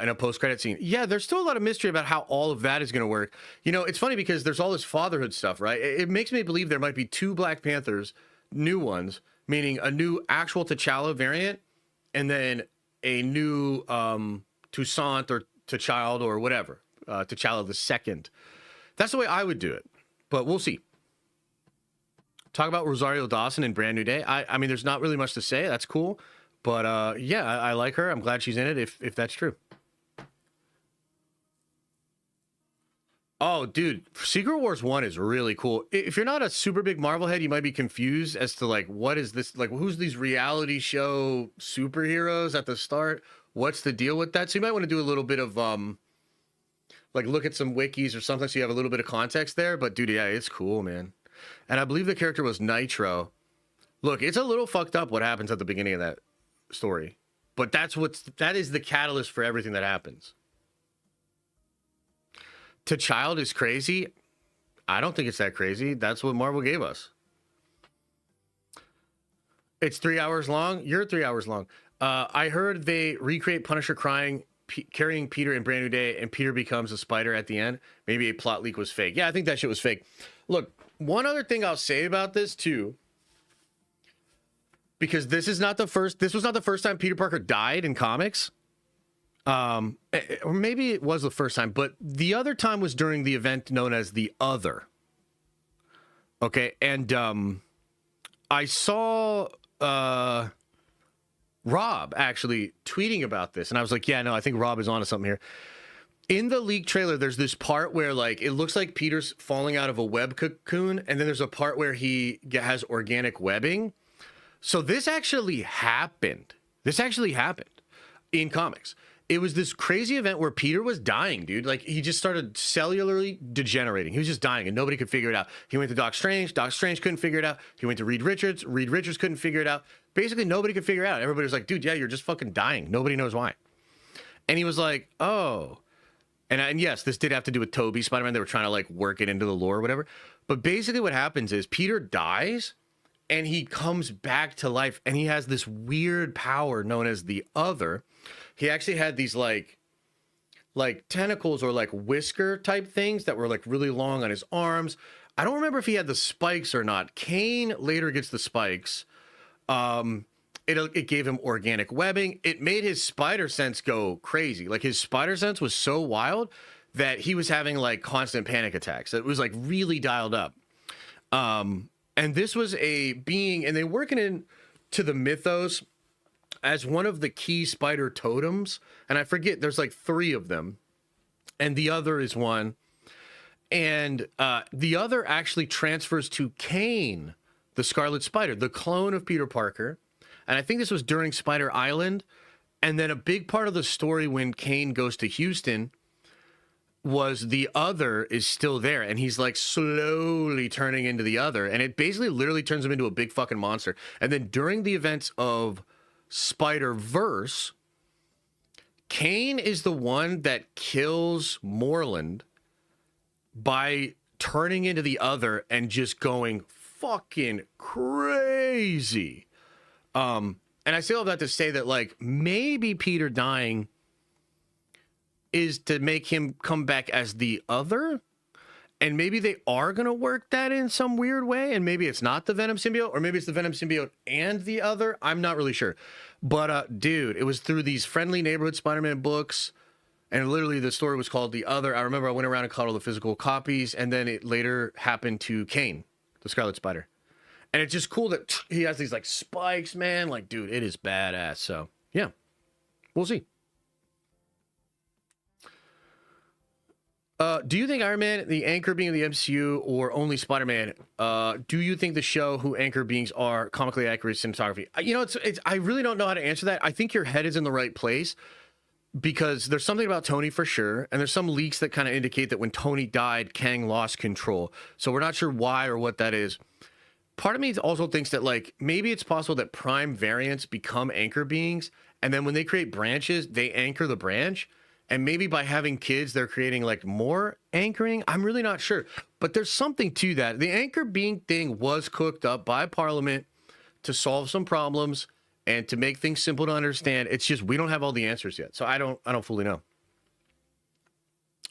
in a post-credit scene. Yeah, there's still a lot of mystery about how all of that is going to work. You know, it's funny because there's all this fatherhood stuff, right? It makes me believe there might be 2 Black Panthers, new ones, meaning a new actual T'Challa variant, and then a new Toussaint or T'Child or whatever, T'Challa the second. That's the way I would do it, but we'll see. Talk about Rosario Dawson in Brand New Day. I mean, there's not really much to say. That's cool, but yeah, I like her. I'm glad she's in it. If that's true. Oh, dude, Secret Wars 1 is really cool. If you're not a super big Marvel head, you might be confused as to, like, what is this? Like, who's these reality show superheroes at the start? What's the deal with that? So you might want to do a little bit of, like, look at some wikis or something so you have a little bit of context there. But, dude, yeah, it's cool, man. And I believe the character was Nitro. Look, it's a little fucked up what happens at the beginning of that story. But that is the catalyst for everything that happens. T'Child is crazy. I don't think it's that crazy. That's what Marvel gave us. It's 3 hours long. You're 3 hours long. I heard they recreate Punisher carrying Peter in Brand New Day, and Peter becomes a spider at the end. Maybe a plot leak was fake. Yeah, I think that shit was fake. Look, one other thing I'll say about this too, because this was not the first time Peter Parker died in comics. Or maybe it was the first time, but the other time was during the event known as The Other. Okay, and I saw Rob actually tweeting about this, and I was like, yeah, no, I think Rob is onto something here. In the leak trailer, there's this part where, like, it looks like Peter's falling out of a web cocoon, and then there's a part where he has organic webbing. So this actually happened. This actually happened in comics. It was this crazy event where Peter was dying, dude. Like, he just started cellularly degenerating. He was just dying, and nobody could figure it out. He went to Doc Strange. Doc Strange couldn't figure it out. He went to Reed Richards. Reed Richards couldn't figure it out. Basically, nobody could figure it out. Everybody was like, dude, yeah, you're just fucking dying. Nobody knows why. And he was like, oh. And yes, this did have to do with Toby Spider-Man. They were trying to, like, work it into the lore or whatever. But basically what happens is Peter dies, and he comes back to life, and he has this weird power known as the Other. He actually had these like tentacles or like whisker type things that were like really long on his arms. I don't remember if he had the spikes or not. Kane later gets the spikes. It gave him organic webbing. It made his spider sense go crazy. Like his spider sense was so wild that he was having like constant panic attacks. It was like really dialed up. And this was a being, and they working into the mythos as one of the key spider totems. And I forget, there's like 3 of them. And the other is one. And the other actually transfers to Kane, the Scarlet Spider, the clone of Peter Parker. And I think this was during Spider Island. And then a big part of the story when Kane goes to Houston was the other is still there. And he's like slowly turning into the other. And it basically literally turns him into a big fucking monster. And then during the events of Spider-Verse, Kane is the one that kills Moreland by turning into the other and just going fucking crazy. And I still have that to say that, like, maybe Peter dying is to make him come back as the other. And maybe they are going to work that in some weird way. And maybe it's not the Venom symbiote, or maybe it's the Venom symbiote and the other. I'm not really sure. But, dude, it was through these Friendly Neighborhood Spider-Man books. And literally the story was called The Other. I remember I went around and caught all the physical copies. And then it later happened to Kane, the Scarlet Spider. And it's just cool that he has these, like, spikes, man. Like, dude, it is badass. So, yeah, we'll see. Do you think Iron Man, the anchor being of the MCU, or only Spider-Man, do you think the show who anchor beings are comically accurate cinematography? You know, I really don't know how to answer that. I think your head is in the right place because there's something about Tony for sure. And there's some leaks that kind of indicate that when Tony died, Kang lost control. So we're not sure why or what that is. Part of me also thinks that, like, maybe it's possible that prime variants become anchor beings, and then when they create branches, they anchor the branch, and maybe by having kids, they're creating, like, more anchoring. I'm really not sure, but there's something to that. The anchor being thing was cooked up by Parliament to solve some problems and to make things simple to understand. It's just we don't have all the answers yet, so I don't fully know.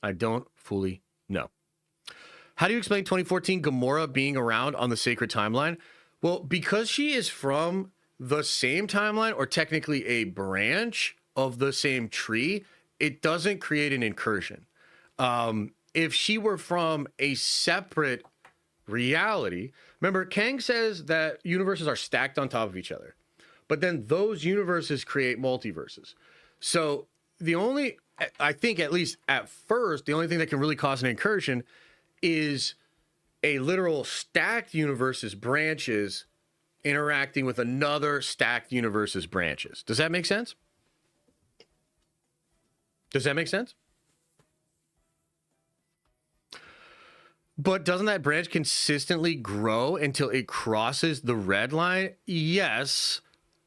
I don't fully know. How do you explain 2014 Gamora being around on the Sacred Timeline? Well, because she is from the same timeline, or technically a branch of the same tree, it doesn't create an incursion. If she were from a separate reality, remember, Kang says that universes are stacked on top of each other, but then those universes create multiverses. So I think at least at first, the only thing that can really cause an incursion is a literal stacked universe's branches interacting with another stacked universe's branches. Does that make sense? Does that make sense? But doesn't that branch consistently grow until it crosses the red line? Yes,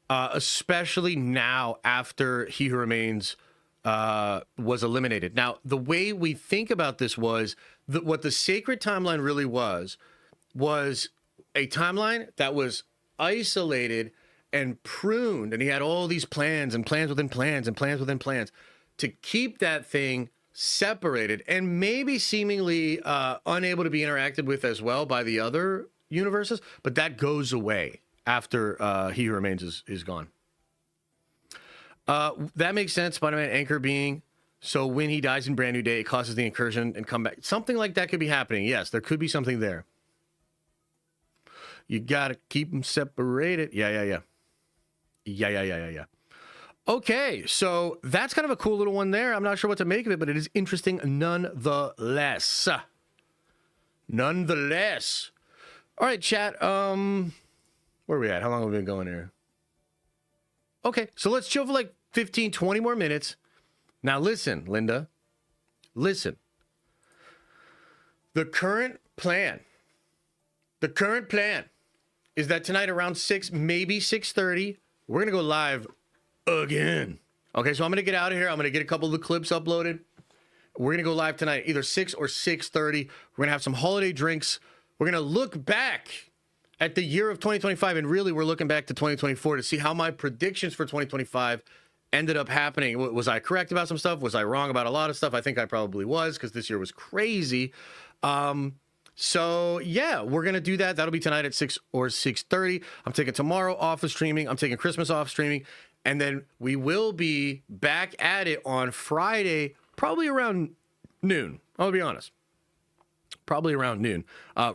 especially now after He Who Remains was eliminated. Now, the way we think about this was that what the Sacred Timeline really was a timeline that was isolated and pruned, and he had all these plans and plans within plans and plans within plans to keep that thing separated and maybe seemingly unable to be interacted with as well by the other universes, but that goes away after He Who Remains is gone. That makes sense. Spider-Man anchor being, so when he dies in Brand New Day, it causes the incursion and come back. Something like that could be happening. Yes, there could be something there. You gotta keep them separated. Yeah. Okay, so that's kind of a cool little one there. I'm not sure what to make of it, but it is interesting nonetheless. Nonetheless. All right, chat. Where are we at? How long have we been going here? Okay, so let's chill for like 15, 20 more minutes. Now listen, Linda. Listen. The current plan is that tonight around 6, maybe 6:30, we're going to go live again. Okay, so I'm going to get out of here. I'm going to get a couple of the clips uploaded. We're going to go live tonight, either 6 or 6:30. We're going to have some holiday drinks. We're going to look back at the year of 2025, and really we're looking back to 2024 to see how my predictions for 2025 ended up happening. Was I correct about some stuff? Was I wrong about a lot of stuff? I think I probably was, because this year was crazy. So yeah, we're gonna do that. That'll be tonight at 6 or 6:30. I'm taking tomorrow off of streaming. I'm taking Christmas off streaming, and then we will be back at it on Friday, probably around noon. I'll be honest, probably around noon.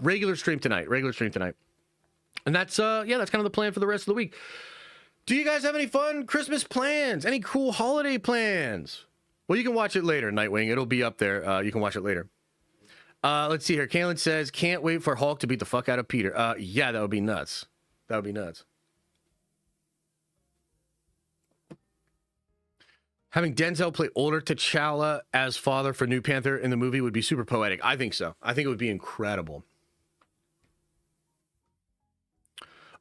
Regular stream tonight. And that's that's kind of the plan for the rest of the week. Do you guys have any fun Christmas plans? Any cool holiday plans? Well, you can watch it later, Nightwing. It'll be up there. You can watch it later. Let's see here. Kalen says, can't wait for Hulk to beat the fuck out of Peter. Yeah, that would be nuts. That would be nuts. Having Denzel play older T'Challa as father for New Panther in the movie would be super poetic. I think so. I think it would be incredible.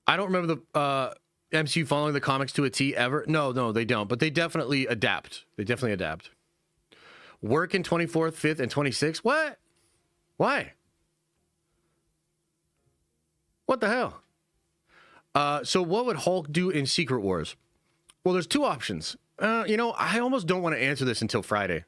I don't remember the MCU following the comics to a T ever. No, they don't. But they definitely adapt. Work in 24th, 5th, and 26th? What? Why? What the hell? So what would Hulk do in Secret Wars? Well, there's two options. I almost don't want to answer this until Friday.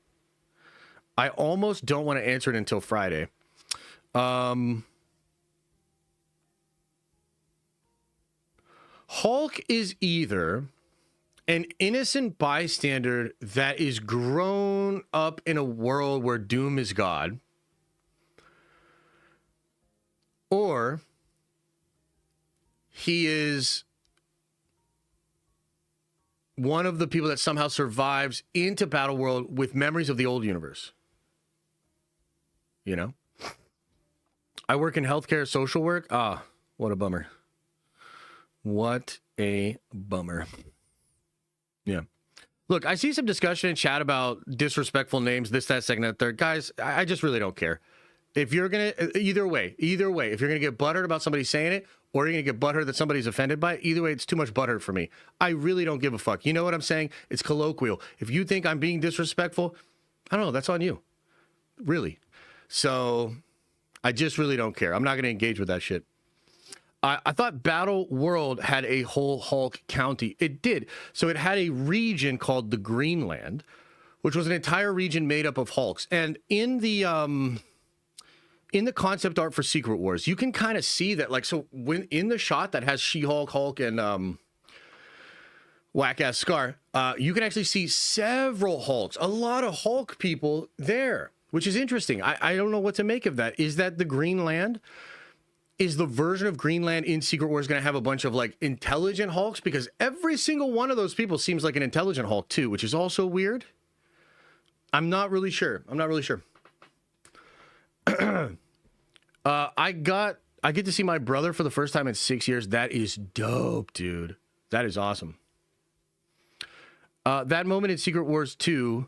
Hulk is either an innocent bystander that is grown up in a world where Doom is God, or he is one of the people that somehow survives into Battleworld with memories of the old universe. You know? I work in healthcare social work. What a bummer. What a bummer. Yeah. Look, I see some discussion in chat about disrespectful names, this, that, second, and third. Guys, I just really don't care. If you're going to, either way, if you're going to get butthurt about somebody saying it, or you're going to get butthurt that somebody's offended by it, either way, it's too much butthurt for me. I really don't give a fuck. You know what I'm saying? It's colloquial. If you think I'm being disrespectful, I don't know. That's on you. Really. So I just really don't care. I'm not going to engage with that shit. I thought Battleworld had a whole Hulk county. It did. So it had a region called the Greenland, which was an entire region made up of Hulks. And in the concept art for Secret Wars, you can kind of see that, like, so when in the shot that has She-Hulk, Hulk, and whack-ass Scar, you can actually see several Hulks, a lot of Hulk people there, which is interesting. I don't know what to make of that. Is that the Greenland? Is the version of Greenland in Secret Wars going to have a bunch of, like, intelligent Hulks? Because every single one of those people seems like an intelligent Hulk, too, which is also weird. I'm not really sure. I get to see my brother for the first time in 6 years. That is dope, dude. That is awesome. That moment in Secret Wars 2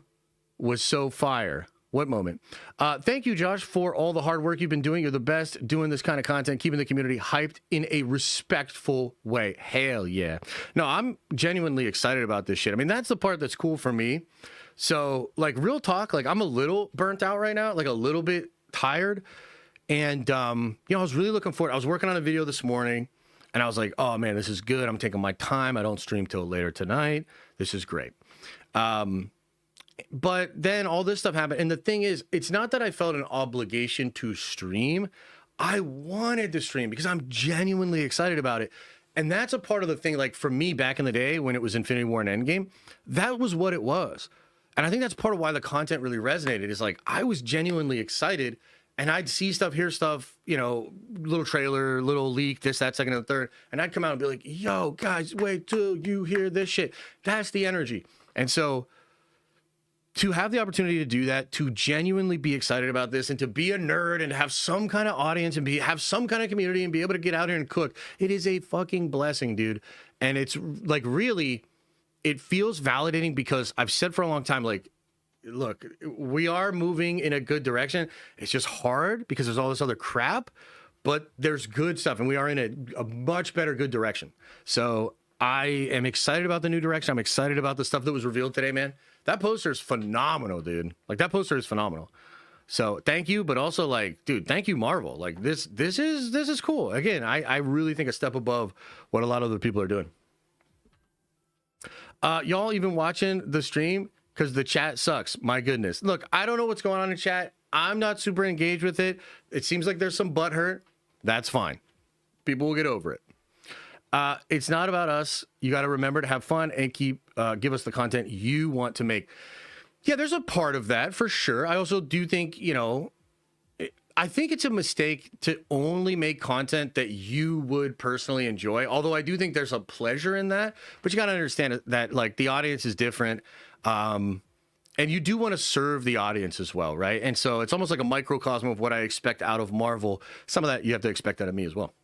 was so fire. What moment? Thank you, Josh, for all the hard work you've been doing. You're the best doing this kind of content, keeping the community hyped in a respectful way. Hell yeah. No, I'm genuinely excited about this shit. I mean, that's the part that's cool for me. So, like, real talk, like, I'm a little burnt out right now, like a little bit tired. And, I was really looking forward. I was working on a video this morning, and I was like, oh, man, this is good. I'm taking my time. I don't stream till later tonight. This is great. But then all this stuff happened. And the thing is, it's not that I felt an obligation to stream. I wanted to stream because I'm genuinely excited about it. And that's a part of the thing, like, for me back in the day when it was Infinity War and Endgame, that was what it was. And I think that's part of why the content really resonated, is like, I was genuinely excited. And I'd see stuff, hear stuff, little trailer, little leak, this, that, second, and the third. And I'd come out and be like, yo, guys, wait till you hear this shit. That's the energy. And so to have the opportunity to do that, to genuinely be excited about this, and to be a nerd and have some kind of audience and have some kind of community and be able to get out here and cook, it is a fucking blessing, dude. And it's like, really, it feels validating because I've said for a long time, like, look, we are moving in a good direction. It's just hard because there's all this other crap, but there's good stuff, and we are in a much better, good direction. So I am excited about the new direction. I'm excited about the stuff that was revealed today, man. That poster is phenomenal, dude. Like, that poster is phenomenal. So thank you, but also, like, dude, thank you, Marvel. Like, this is cool. Again, I really think a step above what a lot of other people are doing. Y'all even watching the stream? Because the chat sucks. My goodness. Look, I don't know what's going on in chat. I'm not super engaged with it. It seems like there's some butthurt. That's fine. People will get over it. It's not about us. You got to remember to have fun and give us the content you want to make. Yeah, there's a part of that for sure. I also do think, I think it's a mistake to only make content that you would personally enjoy. Although I do think there's a pleasure in that, but you got to understand that like the audience is different. And you do want to serve the audience as well, right? And so it's almost like a microcosm of what I expect out of Marvel. Some of that you have to expect out of me as well.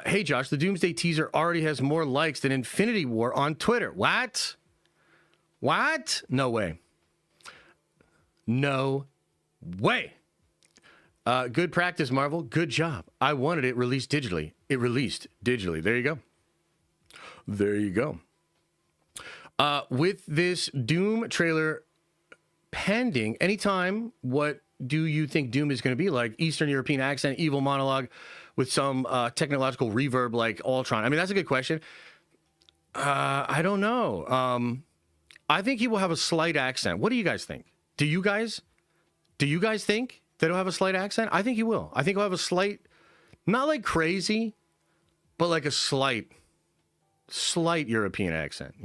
Hey, Josh, the Doomsday teaser already has more likes than Infinity War on Twitter. What? No way. No way. Good practice, Marvel. Good job. I wanted it released digitally. It released digitally. There you go. With this Doom trailer pending, anytime, what do you think Doom is going to be like? Eastern European accent, evil monologue with some technological reverb like Ultron. I mean, that's a good question. I don't know. I think he will have a slight accent. What do you guys think? Do you guys think that he'll have a slight accent? I think he will. I think he'll have a slight, not like crazy, but like a slight European accent,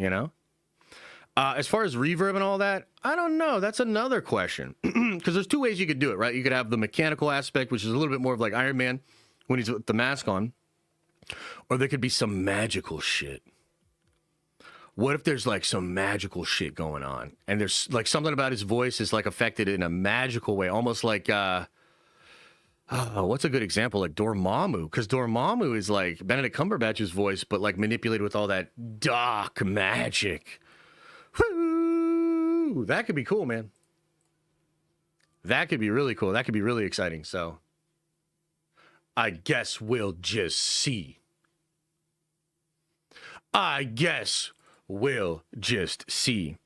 As far as reverb and all that, I don't know. That's another question. Because there's two ways you could do it, right? You could have the mechanical aspect, which is a little bit more of like Iron Man when he's with the mask on. Or there could be some magical shit. What if there's like some magical shit going on? And there's like something about his voice is like affected in a magical way. Almost like, what's a good example? Like Dormammu. Because Dormammu is like Benedict Cumberbatch's voice, but like manipulated with all that dark magic. Woo! That could be cool, man. That could be really cool. That could be really exciting. So I guess we'll just see. We'll just see.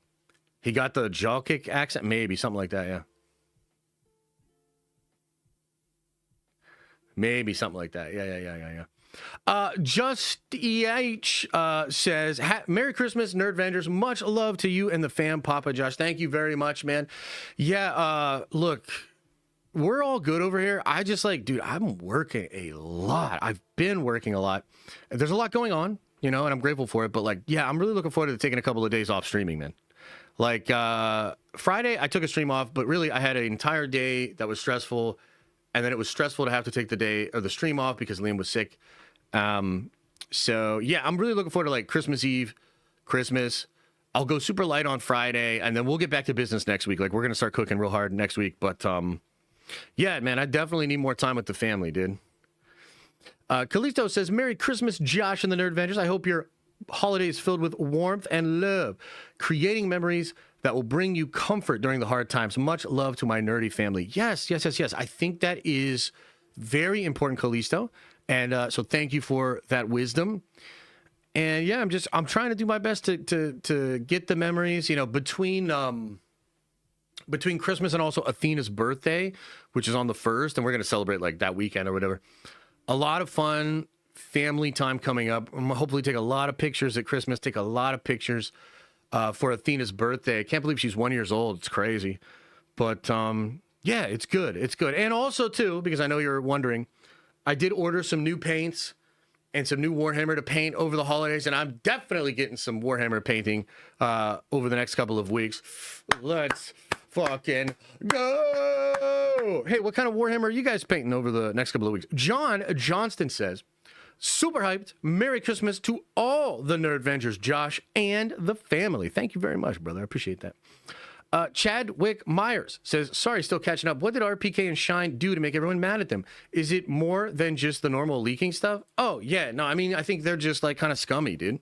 He got the jaw kick accent? Maybe, something like that, yeah. Maybe something like that. Yeah. Just EH says, Merry Christmas, Nerdvengers. Much love to you and the fam, Papa Josh. Thank you very much, man. Yeah, look, we're all good over here. I just dude, I'm working a lot. I've been working a lot. There's a lot going on, and I'm grateful for it. But yeah, I'm really looking forward to taking a couple of days off streaming, man. Friday, I took a stream off, but really I had an entire day that was stressful. And then it was stressful to have to take the stream off because Liam was sick. So yeah, I'm really looking forward to Christmas Eve, Christmas. I'll go super light on Friday, and then we'll get back to business next week. We're going to start cooking real hard next week. But yeah, man, I definitely need more time with the family, dude. Kalisto says, Merry Christmas, Josh and the Nerdvengers. I hope your holiday is filled with warmth and love, creating memories that will bring you comfort during the hard times. Much love to my nerdy family. Yes. I think that is very important, Kalisto. And so thank you for that wisdom. And yeah, I'm trying to do my best to get the memories, between Christmas and also Athena's birthday, which is on the 1st, and we're going to celebrate that weekend or whatever. A lot of fun family time coming up. I'm hopefully take a lot of pictures at Christmas, take a lot of pictures for Athena's birthday. I can't believe she's 1 year old. It's crazy. But yeah, it's good. It's good. And also, too, because I know you're wondering, I did order some new paints and some new Warhammer to paint over the holidays, and I'm definitely getting some Warhammer painting over the next couple of weeks. Let's fucking go! Hey, what kind of Warhammer are you guys painting over the next couple of weeks? John Johnston says, super hyped. Merry Christmas to all the Nerdvengers, Josh and the family. Thank you very much, brother. I appreciate that. Chadwick Myers says, sorry, still catching up. What did RPK and Shine do to make everyone mad at them? Is it more than just the normal leaking stuff? Oh, yeah. No, I mean, I think they're just kind of scummy, dude.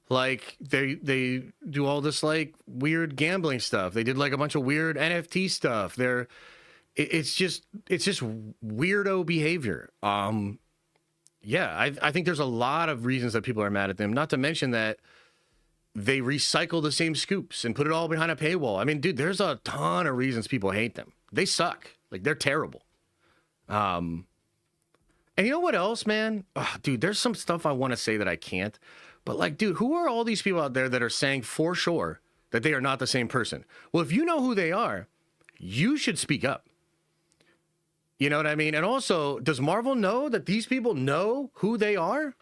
They do all this weird gambling stuff. They did a bunch of weird NFT stuff. It's just weirdo behavior. Yeah, I think there's a lot of reasons that people are mad at them, not to mention that they recycle the same scoops and put it all behind a paywall. I mean, dude, there's a ton of reasons people hate them. They suck. They're terrible. And you know what else, man? Oh, dude, there's some stuff I want to say that I can't. But dude, who are all these people out there that are saying for sure that they are not the same person? Well, if you know who they are, you should speak up. You know what I mean? And also, does Marvel know that these people know who they are?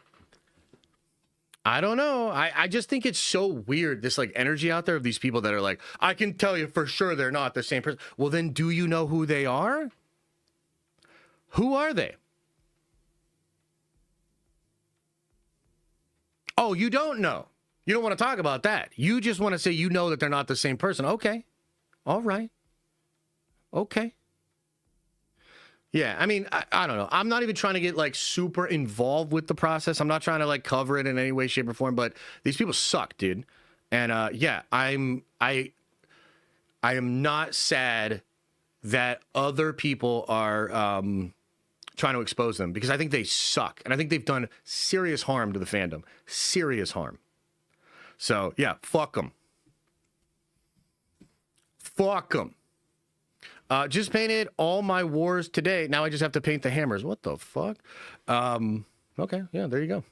I don't know. I just think it's so weird, this like energy out there of these people that are like, I can tell you for sure they're not the same person. Well, then do you know who they are? Who are they? Oh, you don't know. You don't want to talk about that. You just want to say you know that they're not the same person. Okay. All right. Okay. Yeah, I mean, I don't know. I'm not even trying to get like super involved with the process. I'm not trying to like cover it in any way, shape, or form. But these people suck, dude. And yeah, I am not sad that other people are trying to expose them, because I think they suck, and I think they've done serious harm to the fandom. Serious harm. So yeah, fuck them. Fuck them. Just painted all my wars today. Now I just have to paint the hammers. What the fuck? Okay, yeah, there you go.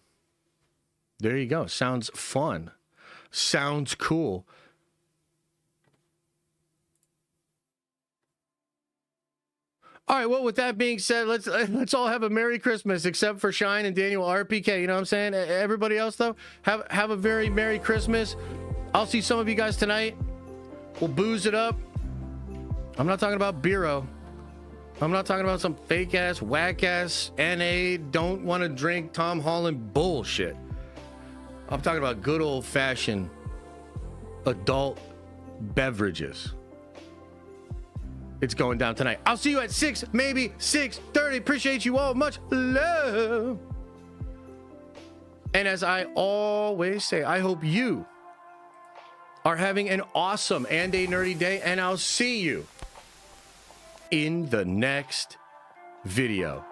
There you go. Sounds fun. Sounds cool. All right, well, with that being said, let's all have a Merry Christmas, except for Shine and Daniel RPK. You know what I'm saying? Everybody else, though, have a very Merry Christmas. I'll see some of you guys tonight. We'll booze it up. I'm not talking about Bureau. I'm not talking about some fake-ass, whack-ass, NA, don't want to drink Tom Holland bullshit. I'm talking about good old-fashioned adult beverages. It's going down tonight. I'll see you at 6, maybe 6:30. Appreciate you all. Much love. And as I always say, I hope you are having an awesome and a nerdy day, and I'll see you in the next video.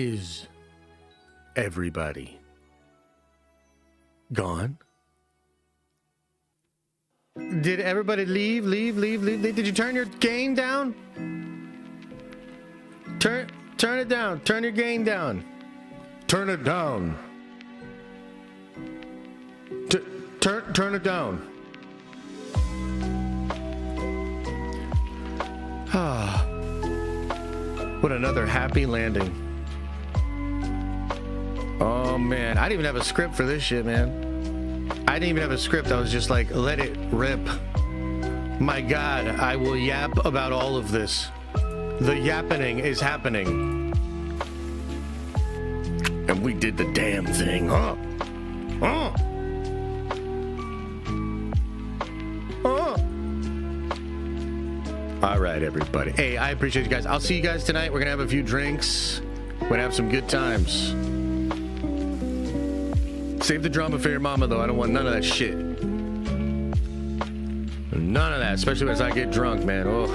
Is everybody gone? Did everybody leave? Did you turn your gain down? Turn it down. Turn your gain down. Turn it down. Turn it down. Ah. What another happy landing. Oh man, I didn't even have a script for this shit, man. I didn't even have a script. I was just like, let it rip. My God, I will yap about all of this. The yappening is happening. And we did the damn thing, huh? Huh? Huh? All right, everybody. Hey, I appreciate you guys. I'll see you guys tonight. We're going to have a few drinks. We're going to have some good times. Save the drama for your mama, though. I don't want none of that shit. None of that, especially as I get drunk, man. Oh,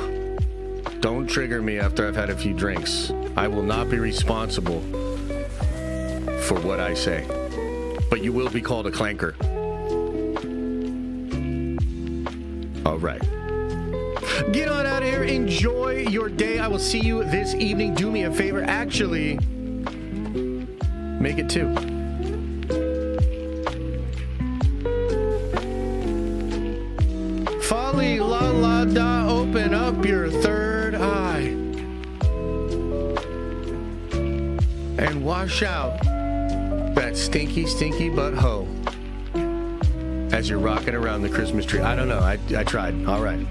don't trigger me after I've had a few drinks. I will not be responsible for what I say. But you will be called a clanker. All right. Get on out of here. Enjoy your day. I will see you this evening. Do me a favor. Actually, make it 2. Folly la la da, open up your third eye and wash out that stinky, stinky butthole as you're rocking around the Christmas tree. I don't know. I tried. All right.